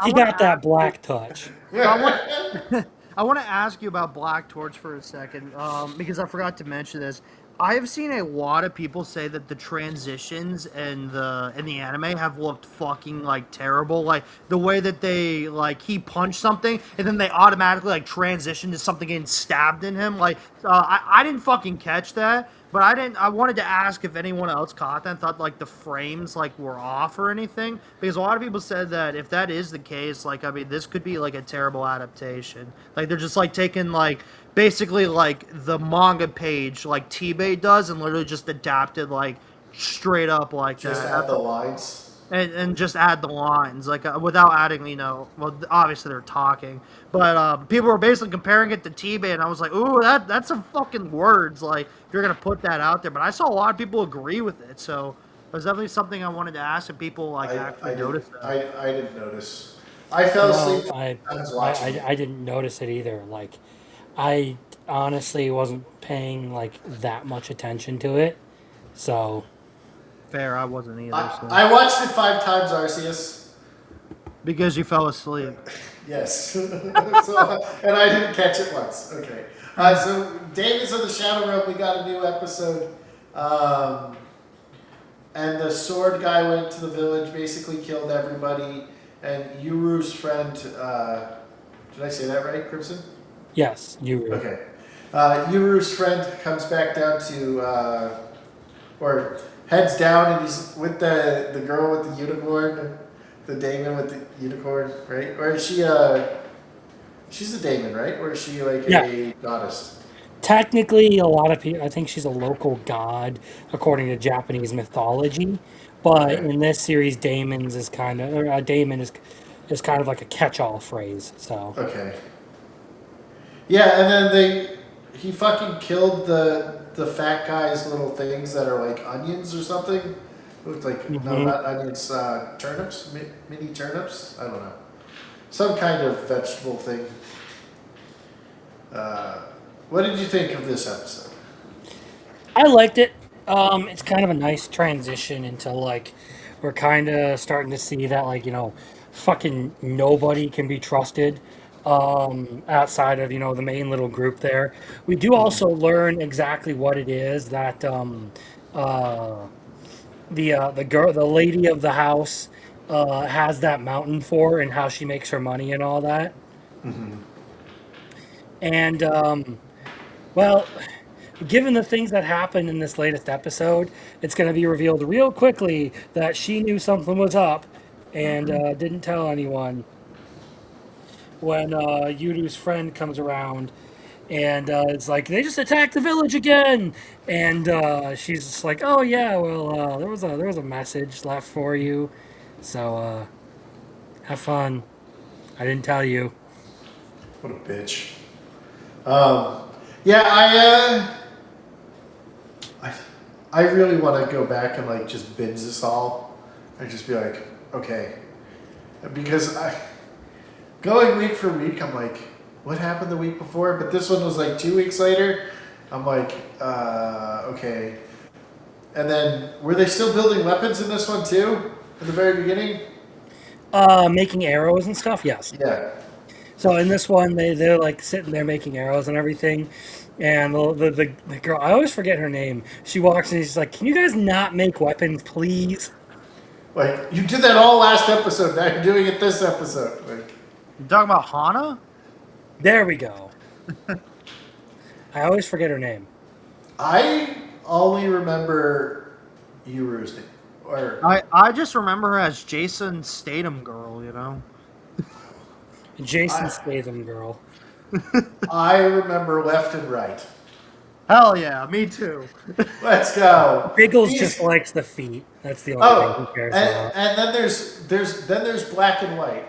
He got that black touch.
I want to ask you about Black Torch for a second, because I forgot to mention this. I have seen a lot of people say that the transitions in the anime have looked fucking like terrible. Like the way that they like he punched something and then they automatically like transition to something getting stabbed in him. Like I didn't fucking catch that, but I didn't. I wanted to ask if anyone else caught that and thought like the frames like were off or anything, because a lot of people said that if that is the case, like I mean this could be like a terrible adaptation. Like they're just like taking like basically like the manga page like T-Bay does and literally just adapted like straight up like
Just
that.
add the lines.
And just add the lines like without adding, well obviously they're talking, but people were basically comparing it to T-Bay and I was like, ooh, that's some fucking words, like if you're gonna put that out there. But I saw a lot of people agree with it, so it was definitely something I wanted to ask if people like actually noticed that.
I didn't notice. I fell asleep.
No, I,
I was watching.
I didn't notice it either. Like, I honestly wasn't paying like that much attention to it. So,
Fair, I wasn't either. So.
I watched it 5 times, Arceus.
Because you fell asleep.
Yes. And I didn't catch it once. Okay. So, Davis of the Shadow Realm, we got a new episode. And the sword guy went to the village, basically killed everybody. And Yuru's friend, did I say that right, Crimson?
yes, you were.
Okay. Yuru's friend comes back down to, or heads down, and he's with the girl with the unicorn, the daemon with the unicorn, right? Or is she she's a daemon, right? Or is she like a goddess?
Technically, a lot of people, I think she's a local god according to Japanese mythology. But
Okay.
in this series, daemons is kind of, or a daemon is kind of like a catch-all phrase. So,
Okay. Yeah, and then he fucking killed the fat guy's little things that are like onions or something. Looked like no,
Mhm.
not onions, turnips, mini turnips. I don't know, some kind of vegetable thing. What did you think of this episode?
I liked it. It's kind of a nice transition into like we're kind of starting to see that like fucking nobody can be trusted outside of the main little group there. We do also learn exactly what it is that uh, the girl, the lady of the house, has that mountain for and how she makes her money and all that. And well, given the things that happened in this latest episode, it's going to be revealed real quickly that she knew something was up and didn't tell anyone when Yudu's friend comes around and it's like they just attacked the village again, and she's just like, oh yeah, well there was a message left for you, so have fun. I didn't tell you.
What a bitch. Yeah, I really want to go back and like just binge this all, and just be like, okay, because going week for week, I'm like, what happened the week before? But this one was like 2 weeks later. I'm like, okay. And then were they still building weapons in this one too? At the very beginning?
Making arrows and stuff, yes.
Yeah.
So in this one, they're like sitting there making arrows and everything, and the girl, I always forget her name. She walks in, and she's like, "Can you guys not make weapons, please?"
Like, you did that all last episode. Now you're doing it this episode. Like,
You talking about Hana?
There we go. I always forget her name.
I only remember Yuru's name. Or
I just remember her as Jason Statham girl.
Jason Statham girl.
I remember left and right.
Hell yeah, me too.
Let's go.
Biggles
These-
just likes the feet. That's the only thing
Oh,
he cares
and,
about.
and then there's black and white.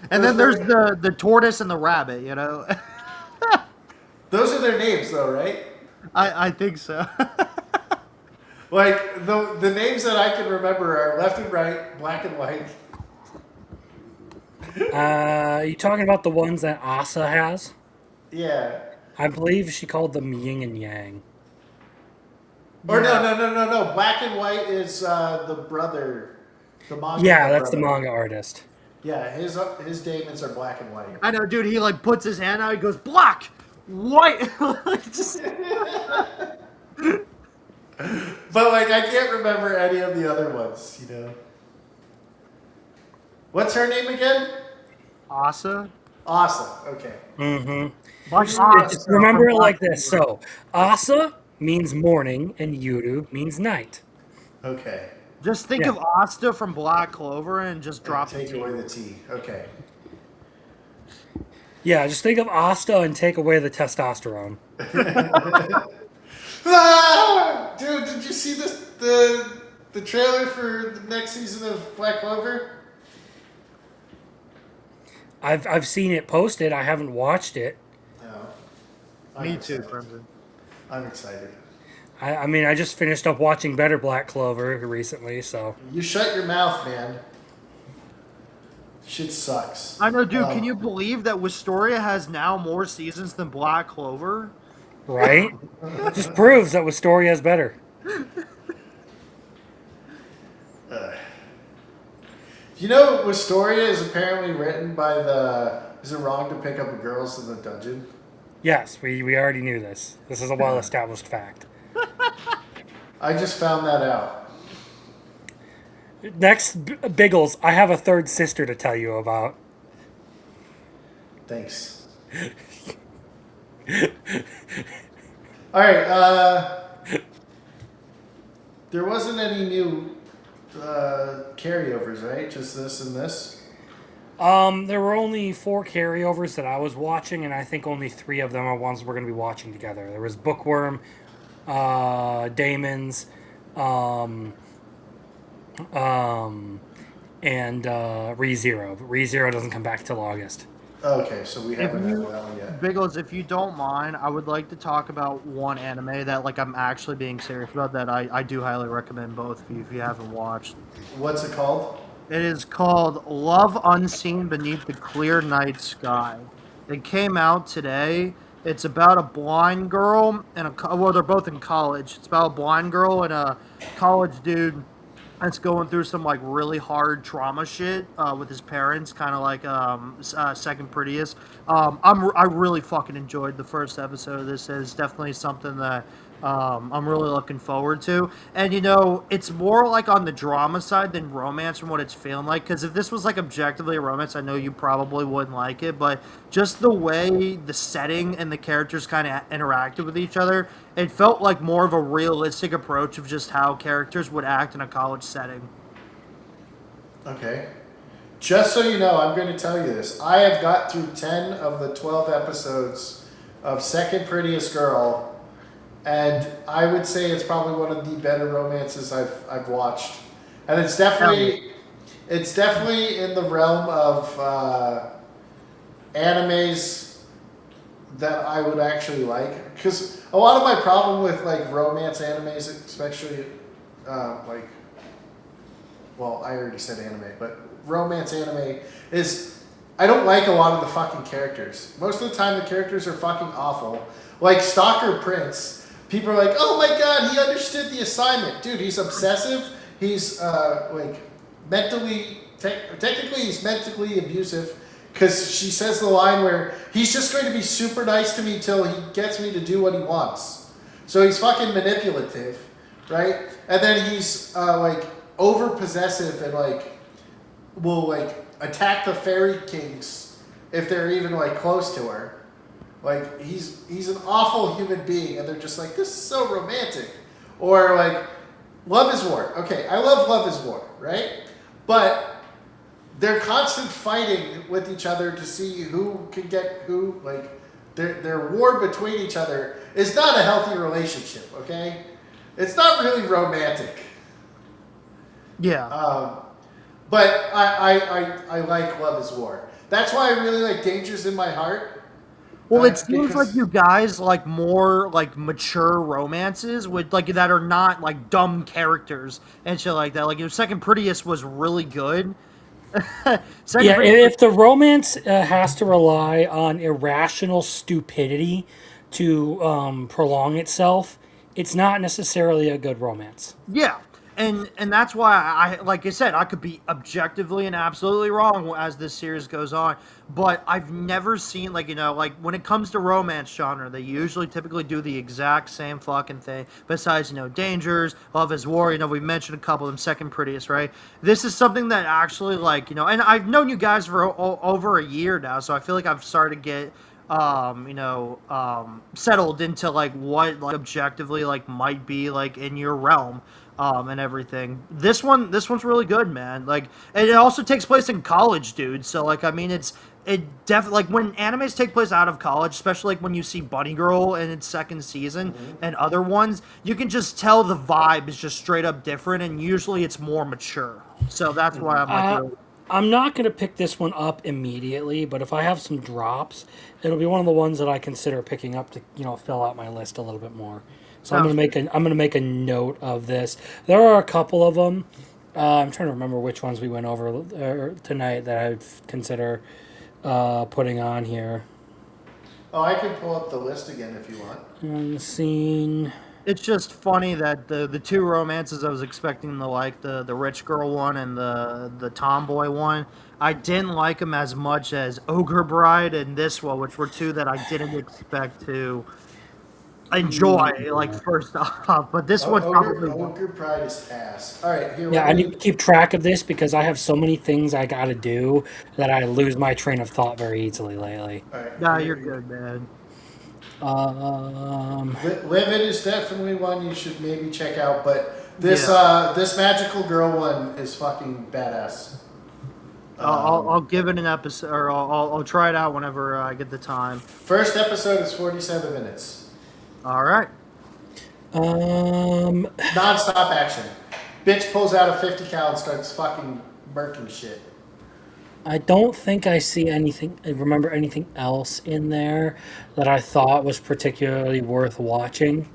And then there's the tortoise and the rabbit.
Those are their names though, right?
I think so.
Like the names that I can remember are left and right, black and white.
You talking about the ones that Asa has?
Yeah.
I believe she called them yin and yang.
Or no. Black and white is the brother The manga.
Yeah, that's the
brother.
manga artist.
Yeah, his
Yeah, that's the
brother.
manga artist.
Yeah, his daemons are black and white.
I know, dude. He like puts his hand out. He goes black, white. Just-
But like, I can't remember any of the other ones. You know. What's her name again?
Asa.
Awesome. Okay.
Mm-hmm.
Like
Just
Asa
remember
from
it
Black
like this.
Clover.
So, Asa means morning, and Yuru means night.
Okay.
Just think
Yeah.
of Asta from Black Clover and just drop the
Take
T.
away the T. Okay.
Yeah, just think of Asta and take away the testosterone.
Ah! Dude, did you see the trailer for the next season of Black Clover?
I've seen it posted. I haven't watched it.
No. I'm
Me too,
excited.
Crimson.
I'm excited.
I mean, I just finished up watching Better Black Clover recently, so
You shut your mouth, man. Shit sucks.
I know, dude. Can you believe that Wisteria has now more seasons than Black Clover?
right? Just proves that Wisteria is better.
You know, Wisteria is apparently written by the. Is it wrong to pick up girls in the dungeon?
Yes, we already knew this. This is a well-established fact.
I just found that out.
Next, Biggles, I have a third sister to tell you about.
Thanks. All right. There wasn't any new carryovers, right? Just this and this.
There were only 4 carryovers that I was watching, and I think only 3 of them are ones we're going to be watching together. There was Bookworm, Damon's, and ReZero. But ReZero doesn't come back till August.
Okay, so we haven't had that one yet.
Biggles, if you don't mind, I would like to talk about one anime that like I'm actually being serious about that I do highly recommend both of you if you haven't watched.
What's it called?
It is called Love Unseen Beneath the Clear Night Sky. It came out today. It's about a blind girl and well, they're both in college. It's about a blind girl and a college dude that's going through some like really hard trauma shit with his parents, kind of like Second Prettiest. I really fucking enjoyed the first episode of this. It's definitely something that I'm really looking forward to. And you know, it's more like on the drama side than romance from what it's feeling like. Because if this was like objectively a romance, I know you probably wouldn't like it. But just the way the setting and the characters kind of interacted with each other, it felt like more of a realistic approach of just how characters would act in a college setting.
Okay. Just so you know, I'm going to tell you this. I have got through 10 of the 12 episodes of Second Prettiest Girl, and I would say it's probably one of the better romances I've watched. And it's definitely in the realm of animes that I would actually like. Because a lot of my problem with like romance animes, especially like, well, I already said anime, but romance anime is I don't like a lot of the fucking characters. Most of the time the characters are fucking awful. Like Stalker Prince, people are like, oh my god, he understood the assignment. Dude, he's obsessive. He's like mentally, technically he's mentally abusive because she says the line where he's just going to be super nice to me till he gets me to do what he wants. So he's fucking manipulative, right? And then he's like over possessive and like will like attack the fairy kings if they're even like close to her. Like he's an awful human being, and they're just like, this is so romantic. Or like Love is War. Okay, I love Love is War, right? But they're constant fighting with each other to see who can get who. Like their war between each other is not a healthy relationship. Okay, it's not really romantic.
Yeah.
But I like Love is War. That's why I really like Dangers in My Heart.
Well, it seems
because-
like you guys like more like mature romances with like that are not like dumb characters and shit like that. Like your Second Prettiest was really good. Second
Yeah,
Prettiest-
if the romance has to rely on irrational stupidity to prolong itself, it's not necessarily a good romance.
yeah. and that's why like I said, I could be objectively and absolutely wrong as this series goes on, but I've never seen like like when it comes to romance genre, they usually typically do the exact same fucking thing. Besides Dangers, Love Is War, we mentioned a couple of them, Second Prettiest, right? This is something that actually like and I've known you guys for over a year now, so I feel like I've started to get settled into like what like objectively like might be like in your realm, and everything. This one's really good, man. Like, and it also takes place in college, dude. So like, I mean, it definitely like when animes take place out of college, especially like when you see Bunny Girl in its second season and other ones, you can just tell the vibe is just straight up different, and usually it's more mature. So that's why I'm like, really,
I'm not going to pick this one up immediately, but if I have some drops, it'll be one of the ones that I consider picking up to fill out my list a little bit more. So I'm going to make a note of this. There are a couple of them. I'm trying to remember which ones we went over tonight that I would consider putting on here.
Oh, I can pull up the list again if you want.
On the scene.
it's just funny that the two romances I was expecting to like, the rich girl one and the tomboy one, I didn't like them as much as Ogre Bride and this one, which were two that I didn't expect to enjoy like first off. But this one's probably
Ogre Pride is ass. All right, here.
Yeah, I need to keep track of this because I have so many things I got to do that I lose my train of thought very easily lately.
All right,
nah, you're good, man.
Livid is definitely one you should maybe check out, but this this magical girl one is fucking badass.
I'll give it an episode, or I'll try it out whenever I get the time.
First episode is 47 minutes.
All right.
Non-stop action. Bitch pulls out a 50 cal and starts fucking murking shit.
I don't think I remember anything else in there that I thought was particularly worth watching.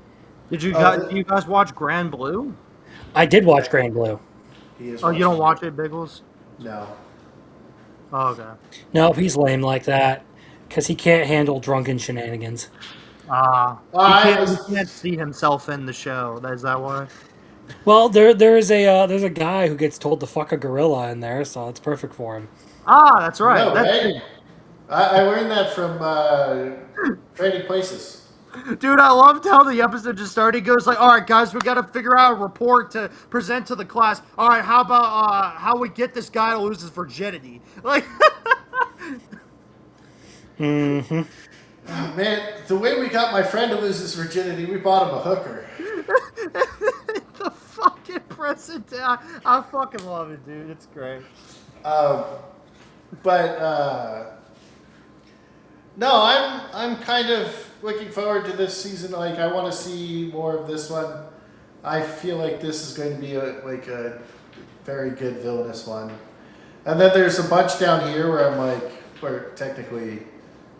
Did you guys watch Grand Blue?
I did watch Grand Blue.
He is
Oh, you don't
watching
watch it, Biggles?
No.
Oh, okay.
No, he's lame like that because he can't handle drunken shenanigans.
He can't see himself in the show. Is that why?
Well, there's a guy who gets told to fuck a gorilla in there, so it's perfect for him.
Ah, that's right.
No,
That's
right? I learned that from Trading Places.
Dude, I loved how the episode just started. He goes like, all right, guys, we got to figure out a report to present to the class. All right, how about how we get this guy to lose his virginity? Like,
Mm-hmm.
Oh, man, the way we got my friend to lose his virginity, we bought him a hooker.
the fucking present. I fucking love it, dude. It's great.
No, I'm kind of looking forward to this season. Like, I want to see more of this one. I feel like this is going to be a very good villainous one. And then there's a bunch down here where I'm like, or technically,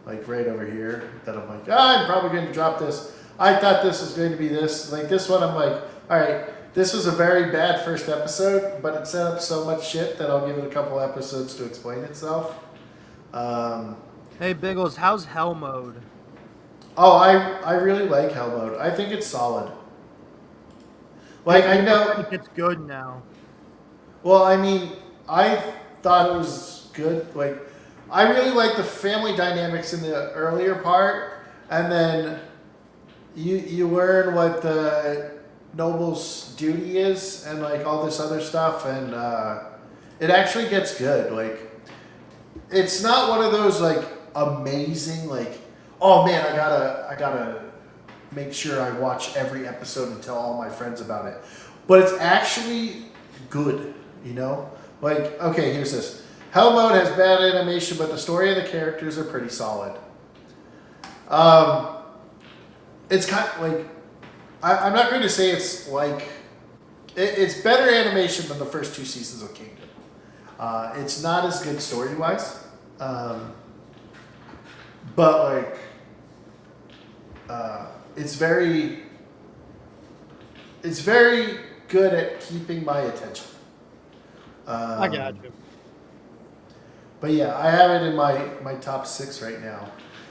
like right over here, that I'm like, I'm probably going to drop this. I thought this was going to be this. Like this one, I'm like, all right, this was a very bad first episode, but it set up so much shit that I'll give it a couple episodes to explain itself.
Hey, Biggles, how's Hell Mode?
Oh, I really like Hell Mode. I think it's solid. Like, I know...
It's good now.
Well, I mean, I thought it was good. Like, I really like the family dynamics in the earlier part, and then you learn what the noble's duty is, and, like, all this other stuff, and it actually gets good. Like, it's not one of those, like, amazing, like, oh man, I gotta make sure I watch every episode and tell all my friends about it. But it's actually good, you know? Like, okay, here's this. Hell Mode has bad animation, but the story and the characters are pretty solid. It's kind of like, I'm not going to say it's like, it's better animation than the first two seasons of Kingdom. It's not as good story-wise. But like, it's very good at keeping my attention.
I got you.
But yeah, I have it in my top 6 right now.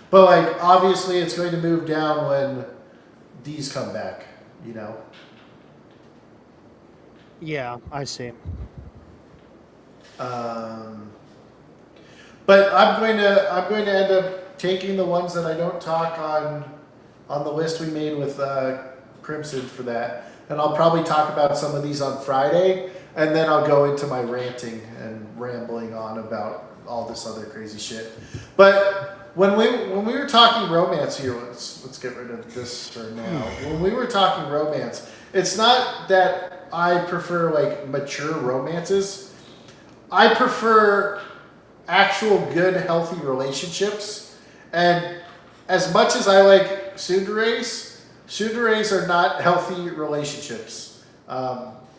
But like, obviously, it's going to move down when these come back. You know.
Yeah, I see.
But I'm going to end up taking the ones that I don't talk on the list we made with Crimson for that, and I'll probably talk about some of these on Friday, and then I'll go into my ranting and rambling on about all this other crazy shit. But when we were talking romance here, let's get rid of this for now. When we were talking romance, it's not that I prefer like mature romances. I prefer actual good, healthy relationships. And as much as I like tsuderes are not healthy relationships.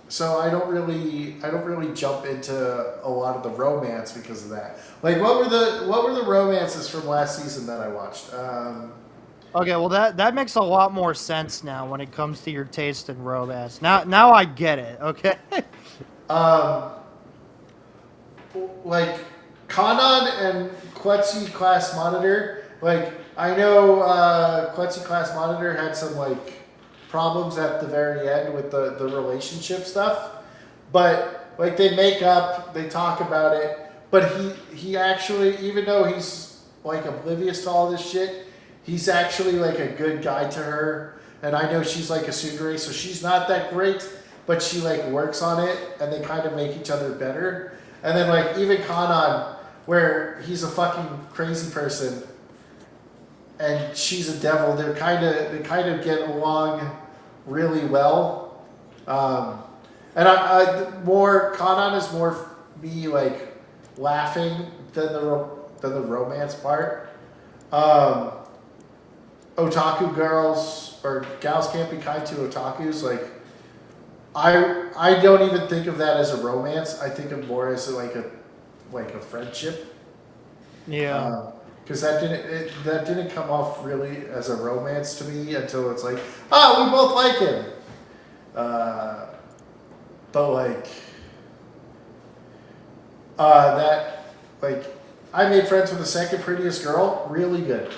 So I don't really jump into a lot of the romance because of that. Like what were the romances from last season that I watched?
Okay, well that makes a lot more sense now when it comes to your taste in romance. Now I get it. Okay.
Like Kanan and Quetzi Class Monitor, like I know Quetzi Class Monitor had some like problems at the very end with the relationship stuff, but like they make up, they talk about it, but he actually, even though he's like oblivious to all this shit, he's actually like a good guy to her, and I know she's like a tsundere, so she's not that great, but she like works on it, and they kind of make each other better. And then like even Kanan, where he's a fucking crazy person, and she's a devil. They kind of get along really well. And I more Kanan is more me like laughing than the romance part. Otaku girls or gals can't be kind to otakus. Like I don't even think of that as a romance. I think of more as like a friendship.
Yeah.
Because that didn't come off really as a romance to me until it's like, oh, we both like him. But like that, like I made friends with the second prettiest girl, really good.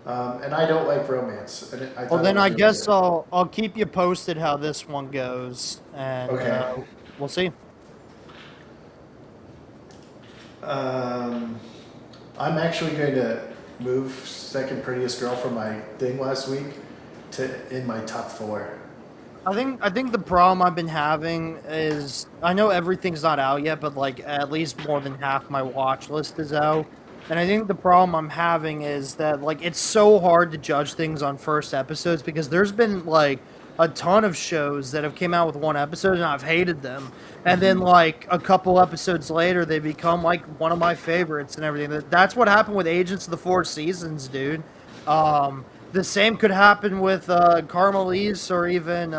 And I don't like romance. And I
Well,
thought
then
it was
I
really
guess
good.
I'll keep you posted how this one goes, and
Okay.
we'll see.
I'm actually going to move second prettiest girl from my thing last week to in my top 4.
I think the problem I've been having is I know everything's not out yet, but like at least more than half my watch list is out. And I think the problem I'm having is that like it's so hard to judge things on first episodes because there's been like a ton of shows that have came out with one episode and I've hated them. And then like a couple episodes later they become like one of my favorites and everything. That's what happened with Agents of the Four Seasons, dude. The same could happen with Carmelise or even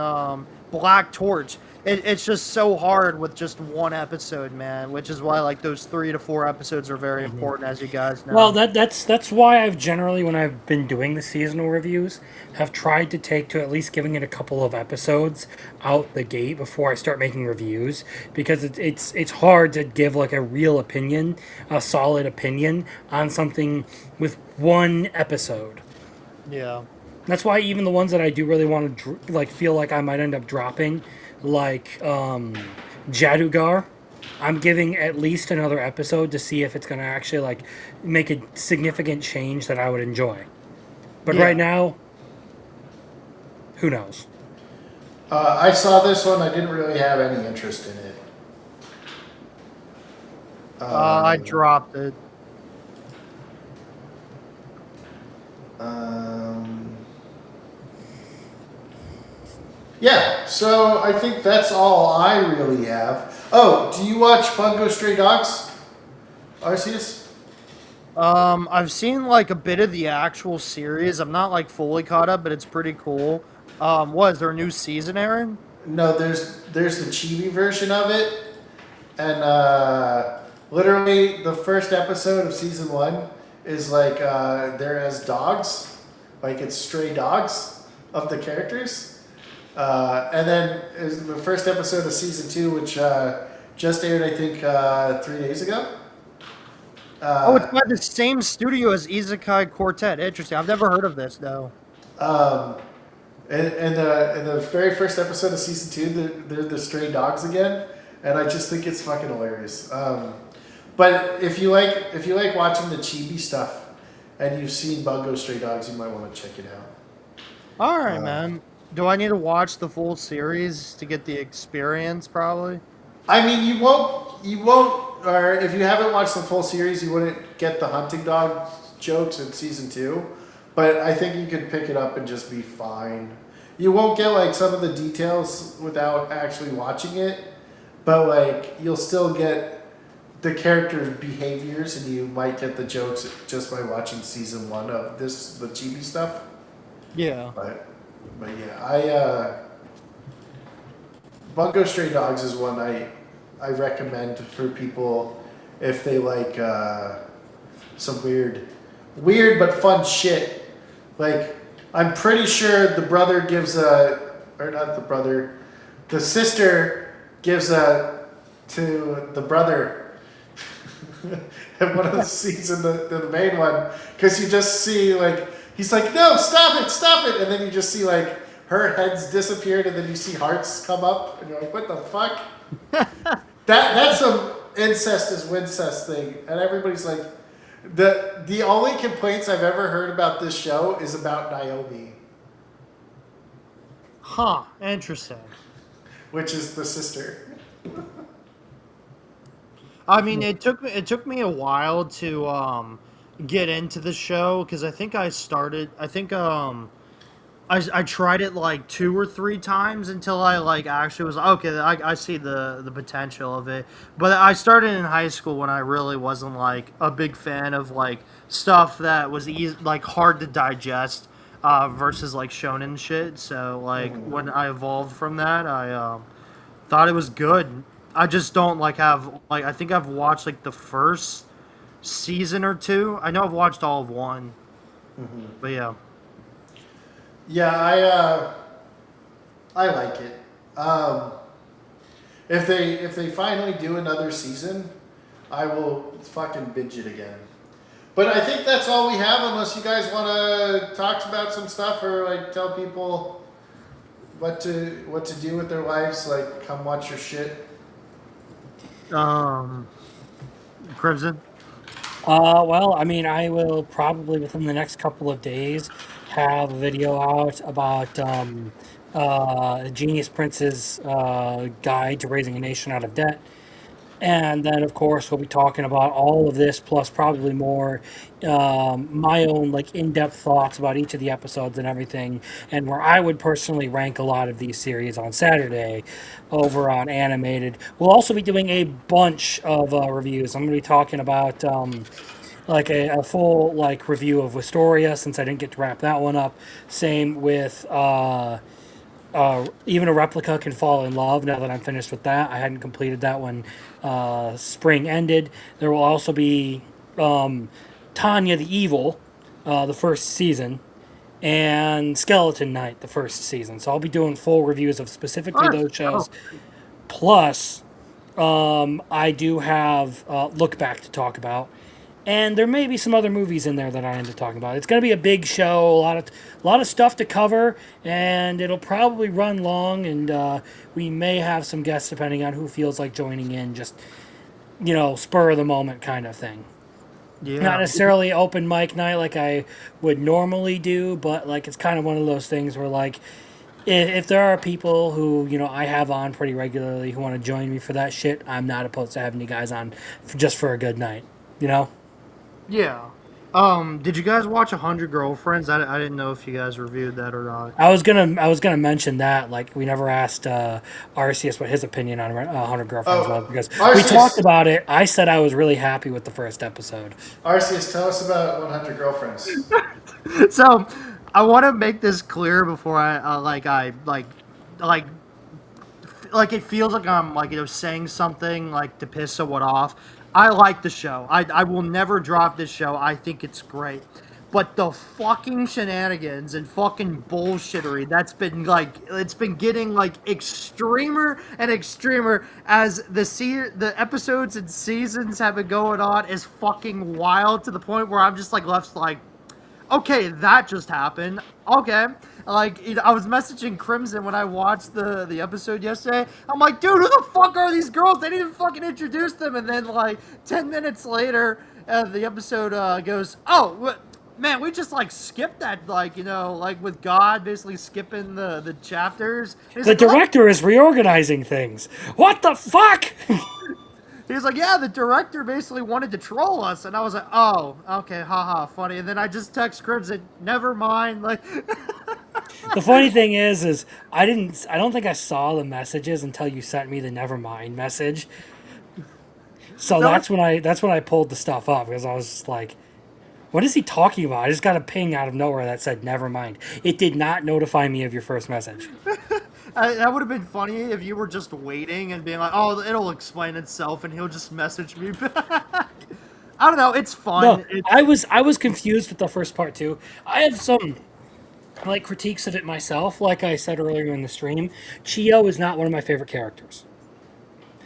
Black Torch. It's just so hard with just one episode, man. Which is why like those 3 to 4 episodes are very important, as you guys know.
Well, that's why I've generally, when I've been doing the seasonal reviews, have tried to take to at least giving it a couple of episodes out the gate before I start making reviews, because it's hard to give like a real opinion, a solid opinion on something with one episode.
Yeah.
That's why even the ones that I do really want to like feel like I might end up dropping, like Jadugar, I'm giving at least another episode to see if it's going to actually like make a significant change that I would enjoy. But
Yeah.
right now, who knows?
I saw this one. I didn't really have any interest in it.
I dropped it.
Yeah, so I think that's all I really have. Oh, do you watch Bungo Stray Dogs, Arceus?
I've seen like a bit of the actual series. I'm not like fully caught up, but it's pretty cool. What is there a new season, Aaron?
No, there's the chibi version of it, and literally the first episode of season 1 is like they're as dogs, like it's stray dogs of the characters. And then is the first episode of season 2, which just aired, I think, 3 days ago.
Oh, it's by the same studio as Isekai Quartet. Interesting. I've never heard of this though.
in the very first episode of season 2, they're the stray dogs again, and I just think it's fucking hilarious. But if you like watching the chibi stuff, and you've seen Bungo Stray Dogs, you might want to check it out.
All right, man. Do I need to watch the full series to get the experience? Probably.
I mean, you won't, or if you haven't watched the full series, you wouldn't get the hunting dog jokes in season 2. But I think you can pick it up and just be fine. You won't get like some of the details without actually watching it, but like you'll still get the characters' behaviors, and you might get the jokes just by watching season 1 of the chibi stuff.
Yeah.
But yeah, Bungo Stray Dogs is one I recommend for people if they like some weird but fun shit. Like, I'm pretty sure the brother gives the sister gives to the brother in one of the scenes in the main one, because you just see like he's like, no, stop it, and then you just see like her head's disappeared, and then you see hearts come up, and you're like, what the fuck? That's some incest is wincest thing, and everybody's like, the only complaints I've ever heard about this show is about Naomi,
Huh. Interesting.
which is the sister.
I mean, it took me a while to get into the show, because I think I tried it like 2 or 3 times until I like actually was okay. I see the potential of it, but I started in high school when I really wasn't like a big fan of like stuff that was like hard to digest versus like shonen shit. So like when I evolved from that, I thought it was good. I just don't like have like I think I've watched like the first season or 2. I know I've watched all of 1, but yeah.
Yeah, I like it. If they finally do another season, I will fucking binge it again. But I think that's all we have, unless you guys want to talk about some stuff or like tell people what to do with their lives. Like, come watch your shit.
Crimson.
Well, I mean, I will probably within the next couple of days have a video out about Genius Prince's guide to raising a nation out of debt. And then, of course, we'll be talking about all of this plus probably more my own like in-depth thoughts about each of the episodes and everything, and where I would personally rank a lot of these series on Saturday over on Animated. We'll also be doing a bunch of reviews. I'm going to be talking about like a full like review of Wistoria, since I didn't get to wrap that one up. Same with even a replica can fall in love. Now that I'm finished with that, I hadn't completed that when spring ended. There will also be Tanya the Evil, the first season, and Skeleton Knight, the first season. So I'll be doing full reviews of specifically those shows. Plus, I do have Look Back to talk about. And there may be some other movies in there that I end up talking about. It's going to be a big show, a lot of stuff to cover, and it'll probably run long. And we may have some guests depending on who feels like joining in. Just spur of the moment kind of thing.
Yeah.
Not necessarily open mic night like I would normally do, but like it's kind of one of those things where like if there are people who I have on pretty regularly who want to join me for that shit, I'm not opposed to having you guys on just for a good night.
Yeah. Did you guys watch 100 Girlfriends? I didn't know if you guys reviewed that or not.
I was gonna mention that. Like, we never asked Arceus what his opinion on 100 Girlfriends was, because we talked about it. I said I was really happy with the first episode.
Arceus, tell us about 100 Girlfriends.
So, I want to make this clear before I it feels like I'm saying something like to piss someone off. I like the show. I will never drop this show. I think it's great. But the fucking shenanigans and fucking bullshittery that's been it's been getting extremer and extremer as the episodes and seasons have been going on is fucking wild, to the point where I'm just left okay, that just happened. Okay. Like, I was messaging Crimson when I watched the episode yesterday. I'm like, dude, who the fuck are these girls? They didn't even fucking introduce them. And then, like, 10 minutes later, the episode goes, oh, man, we just, like, skipped that, like, like with God basically skipping the chapters. And he's
The
like,
director is reorganizing things. What the fuck?
he was like, yeah, the director basically wanted to troll us. And I was like, oh, okay, haha, funny. And then I just text Crimson, never mind. Like,
The funny thing is I don't think I saw the messages until you sent me the Nevermind message. So
that was
that's when I pulled the stuff up because I was just like, what is he talking about? I just got a ping out of nowhere that said Nevermind. It did not notify me of your first message.
that would have been funny if you were just waiting and being like, "Oh, it'll explain itself," and he'll just message me back. I don't know. It's fun.
No, I was confused with the first part too. I have some like critiques of it myself. Like I said earlier in the stream, Chio is not one of my favorite characters.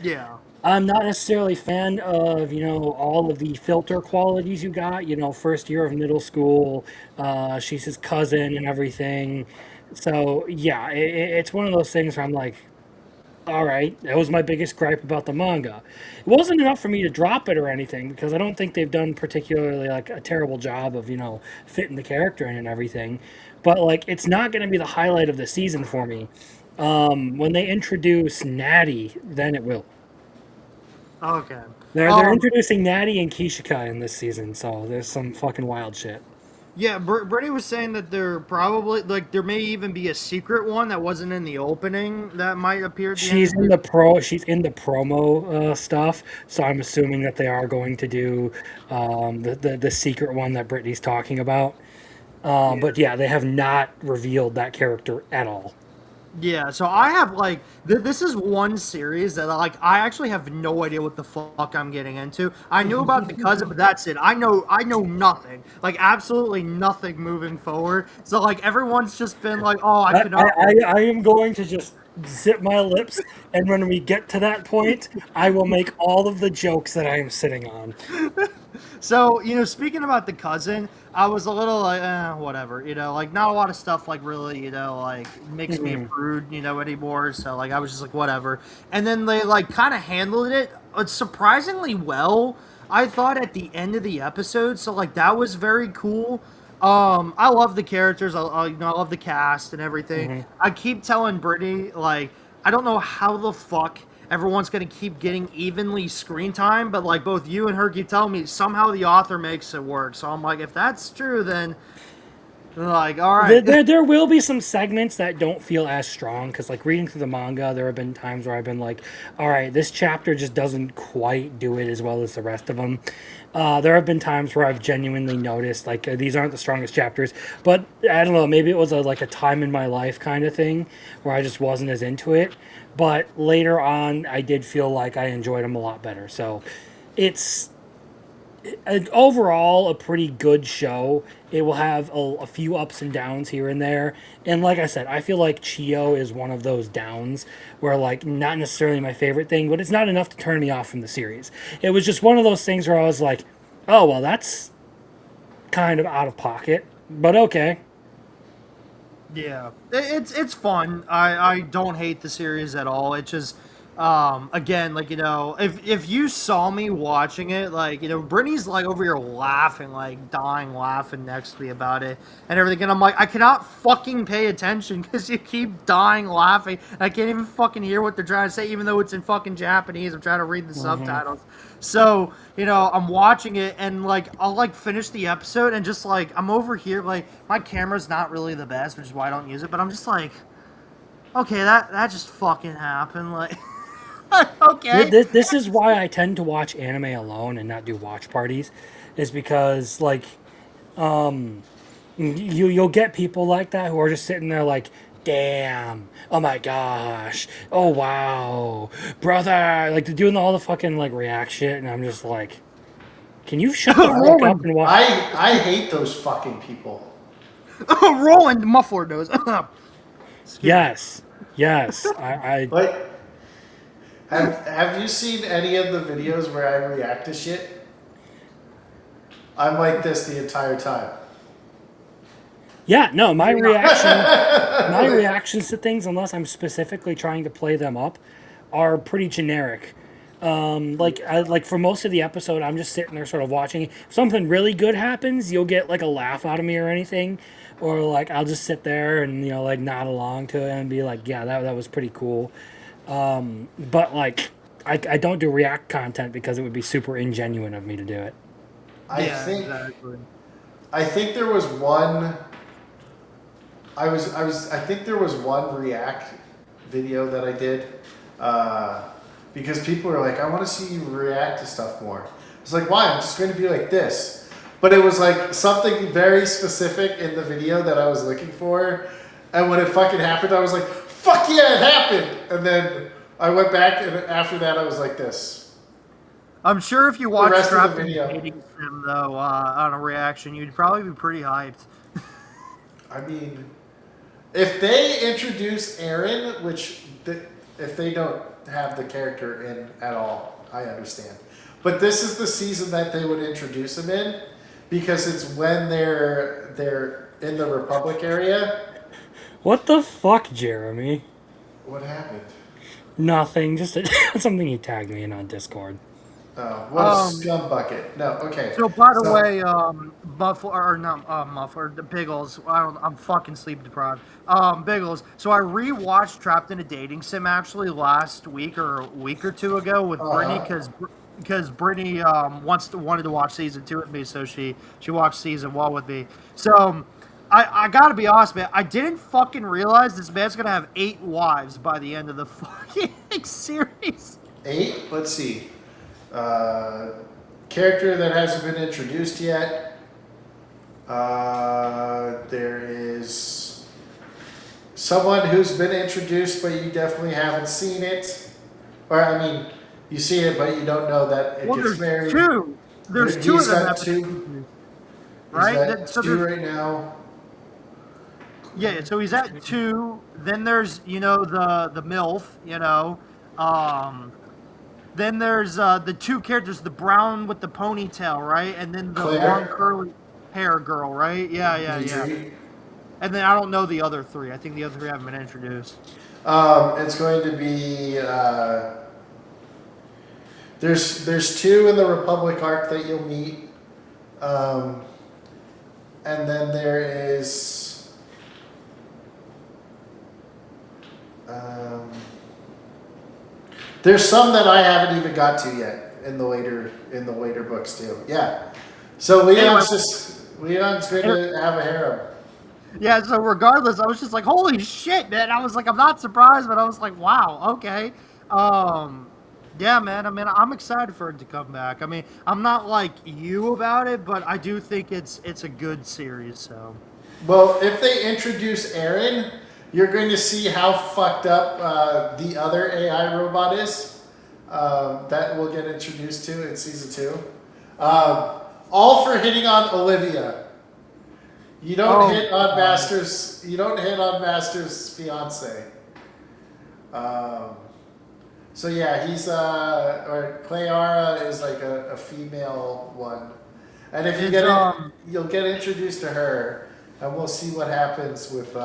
Yeah.
I'm not necessarily a fan of, all of the filter qualities you got. First year of middle school, she's his cousin and everything. So, yeah, it's one of those things where I'm like, all right, that was my biggest gripe about the manga. It wasn't enough for me to drop it or anything because I don't think they've done particularly like a terrible job of, fitting the character in and everything. But like, it's not going to be the highlight of the season for me. When they introduce Natty, then it will.
Okay.
They're introducing Natty and Kishika in this season, so there's some fucking wild shit.
Yeah, Brittany was saying that there probably there may even be a secret one that wasn't in the opening that might appear at the end.
She's in the promo stuff, so I'm assuming that they are going to do the secret one that Brittany's talking about. But yeah, they have not revealed that character at all.
Yeah, so I have like this is one series that I actually have no idea what the fuck I'm getting into. I knew about the cousin, but that's it. I know nothing, like absolutely nothing moving forward. So like everyone's just been like, oh, I cannot.
I am going to just zip my lips, and when we get to that point, I will make all of the jokes that I am sitting on.
So, speaking about the cousin, I was a little like, whatever, like not a lot of stuff like really, like makes me a prude, anymore. So like I was just like, whatever. And then they like kind of handled it surprisingly well, I thought, at the end of the episode. So like that was very cool. I love the characters. I love the cast and everything. I keep telling Brittany, like, I don't know how the fuck everyone's going to keep getting evenly screen time, but like both you and her keep telling me somehow the author makes it work. So I'm like, if that's true, then like, all right.
There will be some segments that don't feel as strong because, like, reading through the manga, there have been times where I've been like, all right, this chapter just doesn't quite do it as well as the rest of them. There have been times where I've genuinely noticed, like, these aren't the strongest chapters, but I don't know, maybe it was like a time in my life kind of thing where I just wasn't as into it. But later on, I did feel like I enjoyed them a lot better. So it's overall a pretty good show. It will have a few ups and downs here and there. And like I said, I feel like Chio is one of those downs where, like, not necessarily my favorite thing, but it's not enough to turn me off from the series. It was just one of those things where I was like, oh, well, that's kind of out of pocket, but okay.
Yeah, it's fun. I don't hate the series at all. It just again, like, if you saw me watching it, like, Brittany's like over here laughing, like dying laughing next to me about it and everything, and I'm like, I cannot fucking pay attention because you keep dying laughing. I can't even fucking hear what they're trying to say, even though it's in fucking Japanese. I'm trying to read the subtitles. So, I'm watching it and like I'll like finish the episode and just like I'm over here, like my camera's not really the best, which is why I don't use it, but I'm just like, okay, that just fucking happened, like. Okay.
This is why I tend to watch anime alone and not do watch parties, is because, like, you'll get people like that who are just sitting there like, damn, oh my gosh, oh wow, brother, like they're doing all the fucking like react shit, and I'm just like, can you shut the fuck up and watch?
I hate those fucking people.
Roland muffler nose.
Yes, I
Like, have you seen any of the videos where I react to shit? I'm like this the entire time.
Yeah, no, my reactions to things, unless I'm specifically trying to play them up, are pretty generic. Like for most of the episode, I'm just sitting there sort of watching. If something really good happens, you'll get like a laugh out of me or anything, or like I'll just sit there and like nod along to it and be like, yeah, that was pretty cool. But like I don't do react content because it would be super ingenuine of me to do it.
Exactly.
I think there was one. I think there was one React video that I did because people were like, I want to see you react to stuff more. It's like, why? I'm just going to be like this. But it was like something very specific in the video that I was looking for. And when it fucking happened, I was like, fuck yeah, it happened. And then I went back, and after that, I was like this.
I'm sure if you watched
rest of the
Trapped
video.
Dating Sim, though, on a reaction, you'd probably be pretty hyped.
I mean, if they introduce Aaron, if they don't have the character in at all, I understand. But this is the season that they would introduce him in, because it's when they're in the Republic area.
What the fuck, Jeremy?
What happened?
Nothing. Just something you tagged me in on Discord.
Oh, what a scum bucket. No, okay.
So, by the way, the Biggles. I'm fucking sleep deprived. Biggles. So I rewatched Trapped in a Dating Sim actually last week or a week or two ago with Brittany because Brittany wanted to watch season 2 with me, so she watched season 1 with me. So I gotta be honest, man. I didn't fucking realize this man's gonna have 8 wives by the end of the fucking series.
8? Let's see. Character that hasn't been introduced yet. There is someone who's been introduced, but you definitely haven't seen it. Or, I mean, you see it, but you don't know that it gets married.
Two. There's two of them.
Two.
Right?
He's at 2 right now.
Yeah, so he's at 2. Then there's, the MILF, Then there's the 2 characters, the brown with the ponytail, right? And then the
Claire.
long curly hair girl, right? Yeah. And then I don't know the other 3. I think the other 3 haven't been introduced.
It's going to be there's 2 in the Republic arc that you'll meet, and then there is there's some that I haven't even got to yet in the later books too. Yeah, so Leon's going to have a harem.
Yeah, so regardless, I was just like, holy shit, man. I was like, I'm not surprised, but I was like, wow, okay. Yeah, man, I mean, I'm excited for it to come back. I mean, I'm not like you about it, but I do think it's a good series, so.
Well, if they introduce Aaron, you're going to see how fucked up the other AI robot is that we'll get introduced to in season 2. All for hitting on Olivia. You don't hit on Master's. You don't hit on Master's fiance. So yeah, he's or Clayara is like a female one, and if you get in, you'll get introduced to her, and we'll see what happens with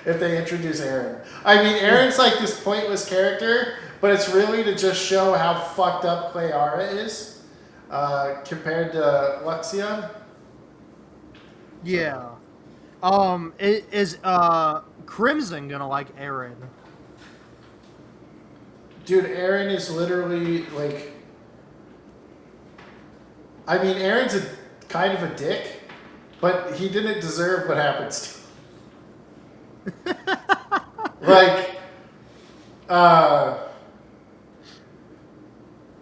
if they introduce Aaron. I mean, Aaron's like this pointless character, but it's really to just show how fucked up Clayara is compared to Luxion.
Yeah. Is Crimson gonna like Aaron?
Dude, Aaron is literally like. I mean, Aaron's a kind of a dick, but he didn't deserve what happens to him. Like,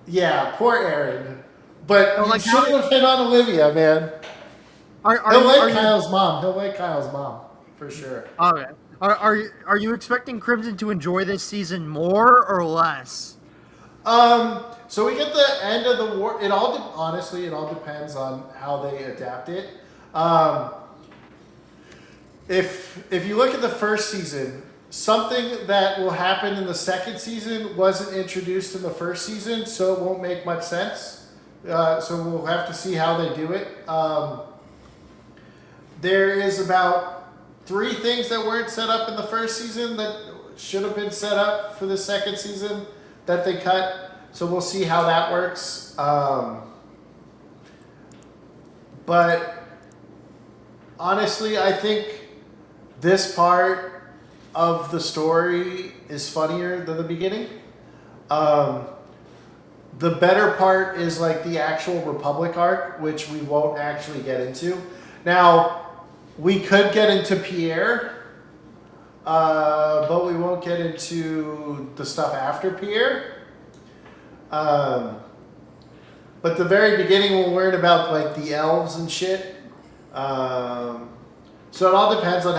yeah, poor Aaron. But
like,
you shouldn't have hit on Olivia, man. He'll like Kyle's mom. He'll like Kyle's mom, for sure.
Okay. Are you expecting Crimson to enjoy this season more or less?
So we get the end of the war. Honestly, it all depends on how they adapt it. If you look at the first season, something that will happen in the second season wasn't introduced in the first season, so it won't make much sense. So we'll have to see how they do it. there is about 3 things that weren't set up in the first season that should have been set up for the second season that they cut. So we'll see how that works. But honestly, I think this part of the story is funnier than the beginning. The better part is like the actual Republic arc, which we won't actually get into. Now, we could get into Pierre, but we won't get into the stuff after Pierre. But the very beginning, we'll learn about like the elves and shit. So it all depends on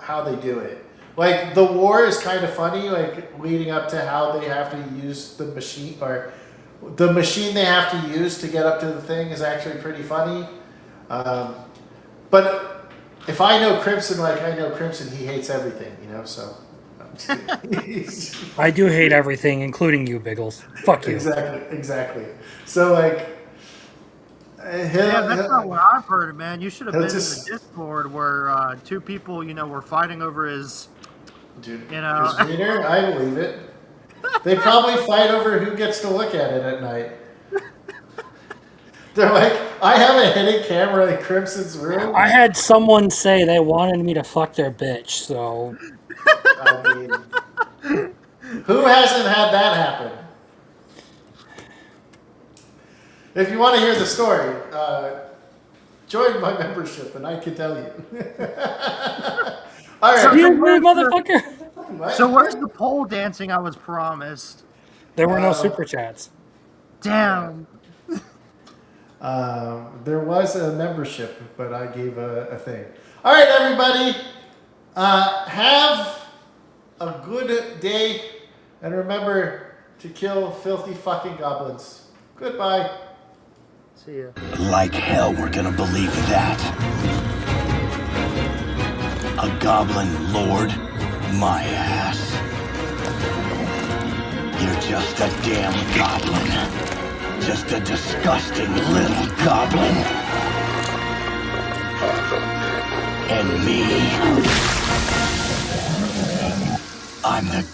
how they do it. Like the war is kind of funny, like leading up to how they have to use the machine, or the machine they have to use to get up to the thing is actually pretty funny. But if I know Crimson like I know Crimson, he hates everything, you know, so.
I do hate everything, including you, Biggles. Fuck you.
Exactly. So like,
That's not what I've heard, man. You should have been in
just-
the Discord where 2 people, were fighting over his.
dude,
You know.
his reader, I believe it. They probably fight over who gets to look at it at night. They're like, I have a hidden camera in Crimson's room.
I had someone say they wanted me to fuck their bitch, so
I mean, who hasn't had that happen? If you want to hear the story, join my membership and I can tell you. All right.
you motherfucker.
What?
So where's the pole dancing I was promised?
There were no super chats.
Damn.
There was a membership, but I gave a thing. All right, everybody. Have a good day. And remember to kill filthy fucking goblins. Goodbye.
See ya.
Like hell we're gonna believe that. A goblin lord? My ass. You're just a damn goblin. Just a disgusting little goblin. And me, I'm the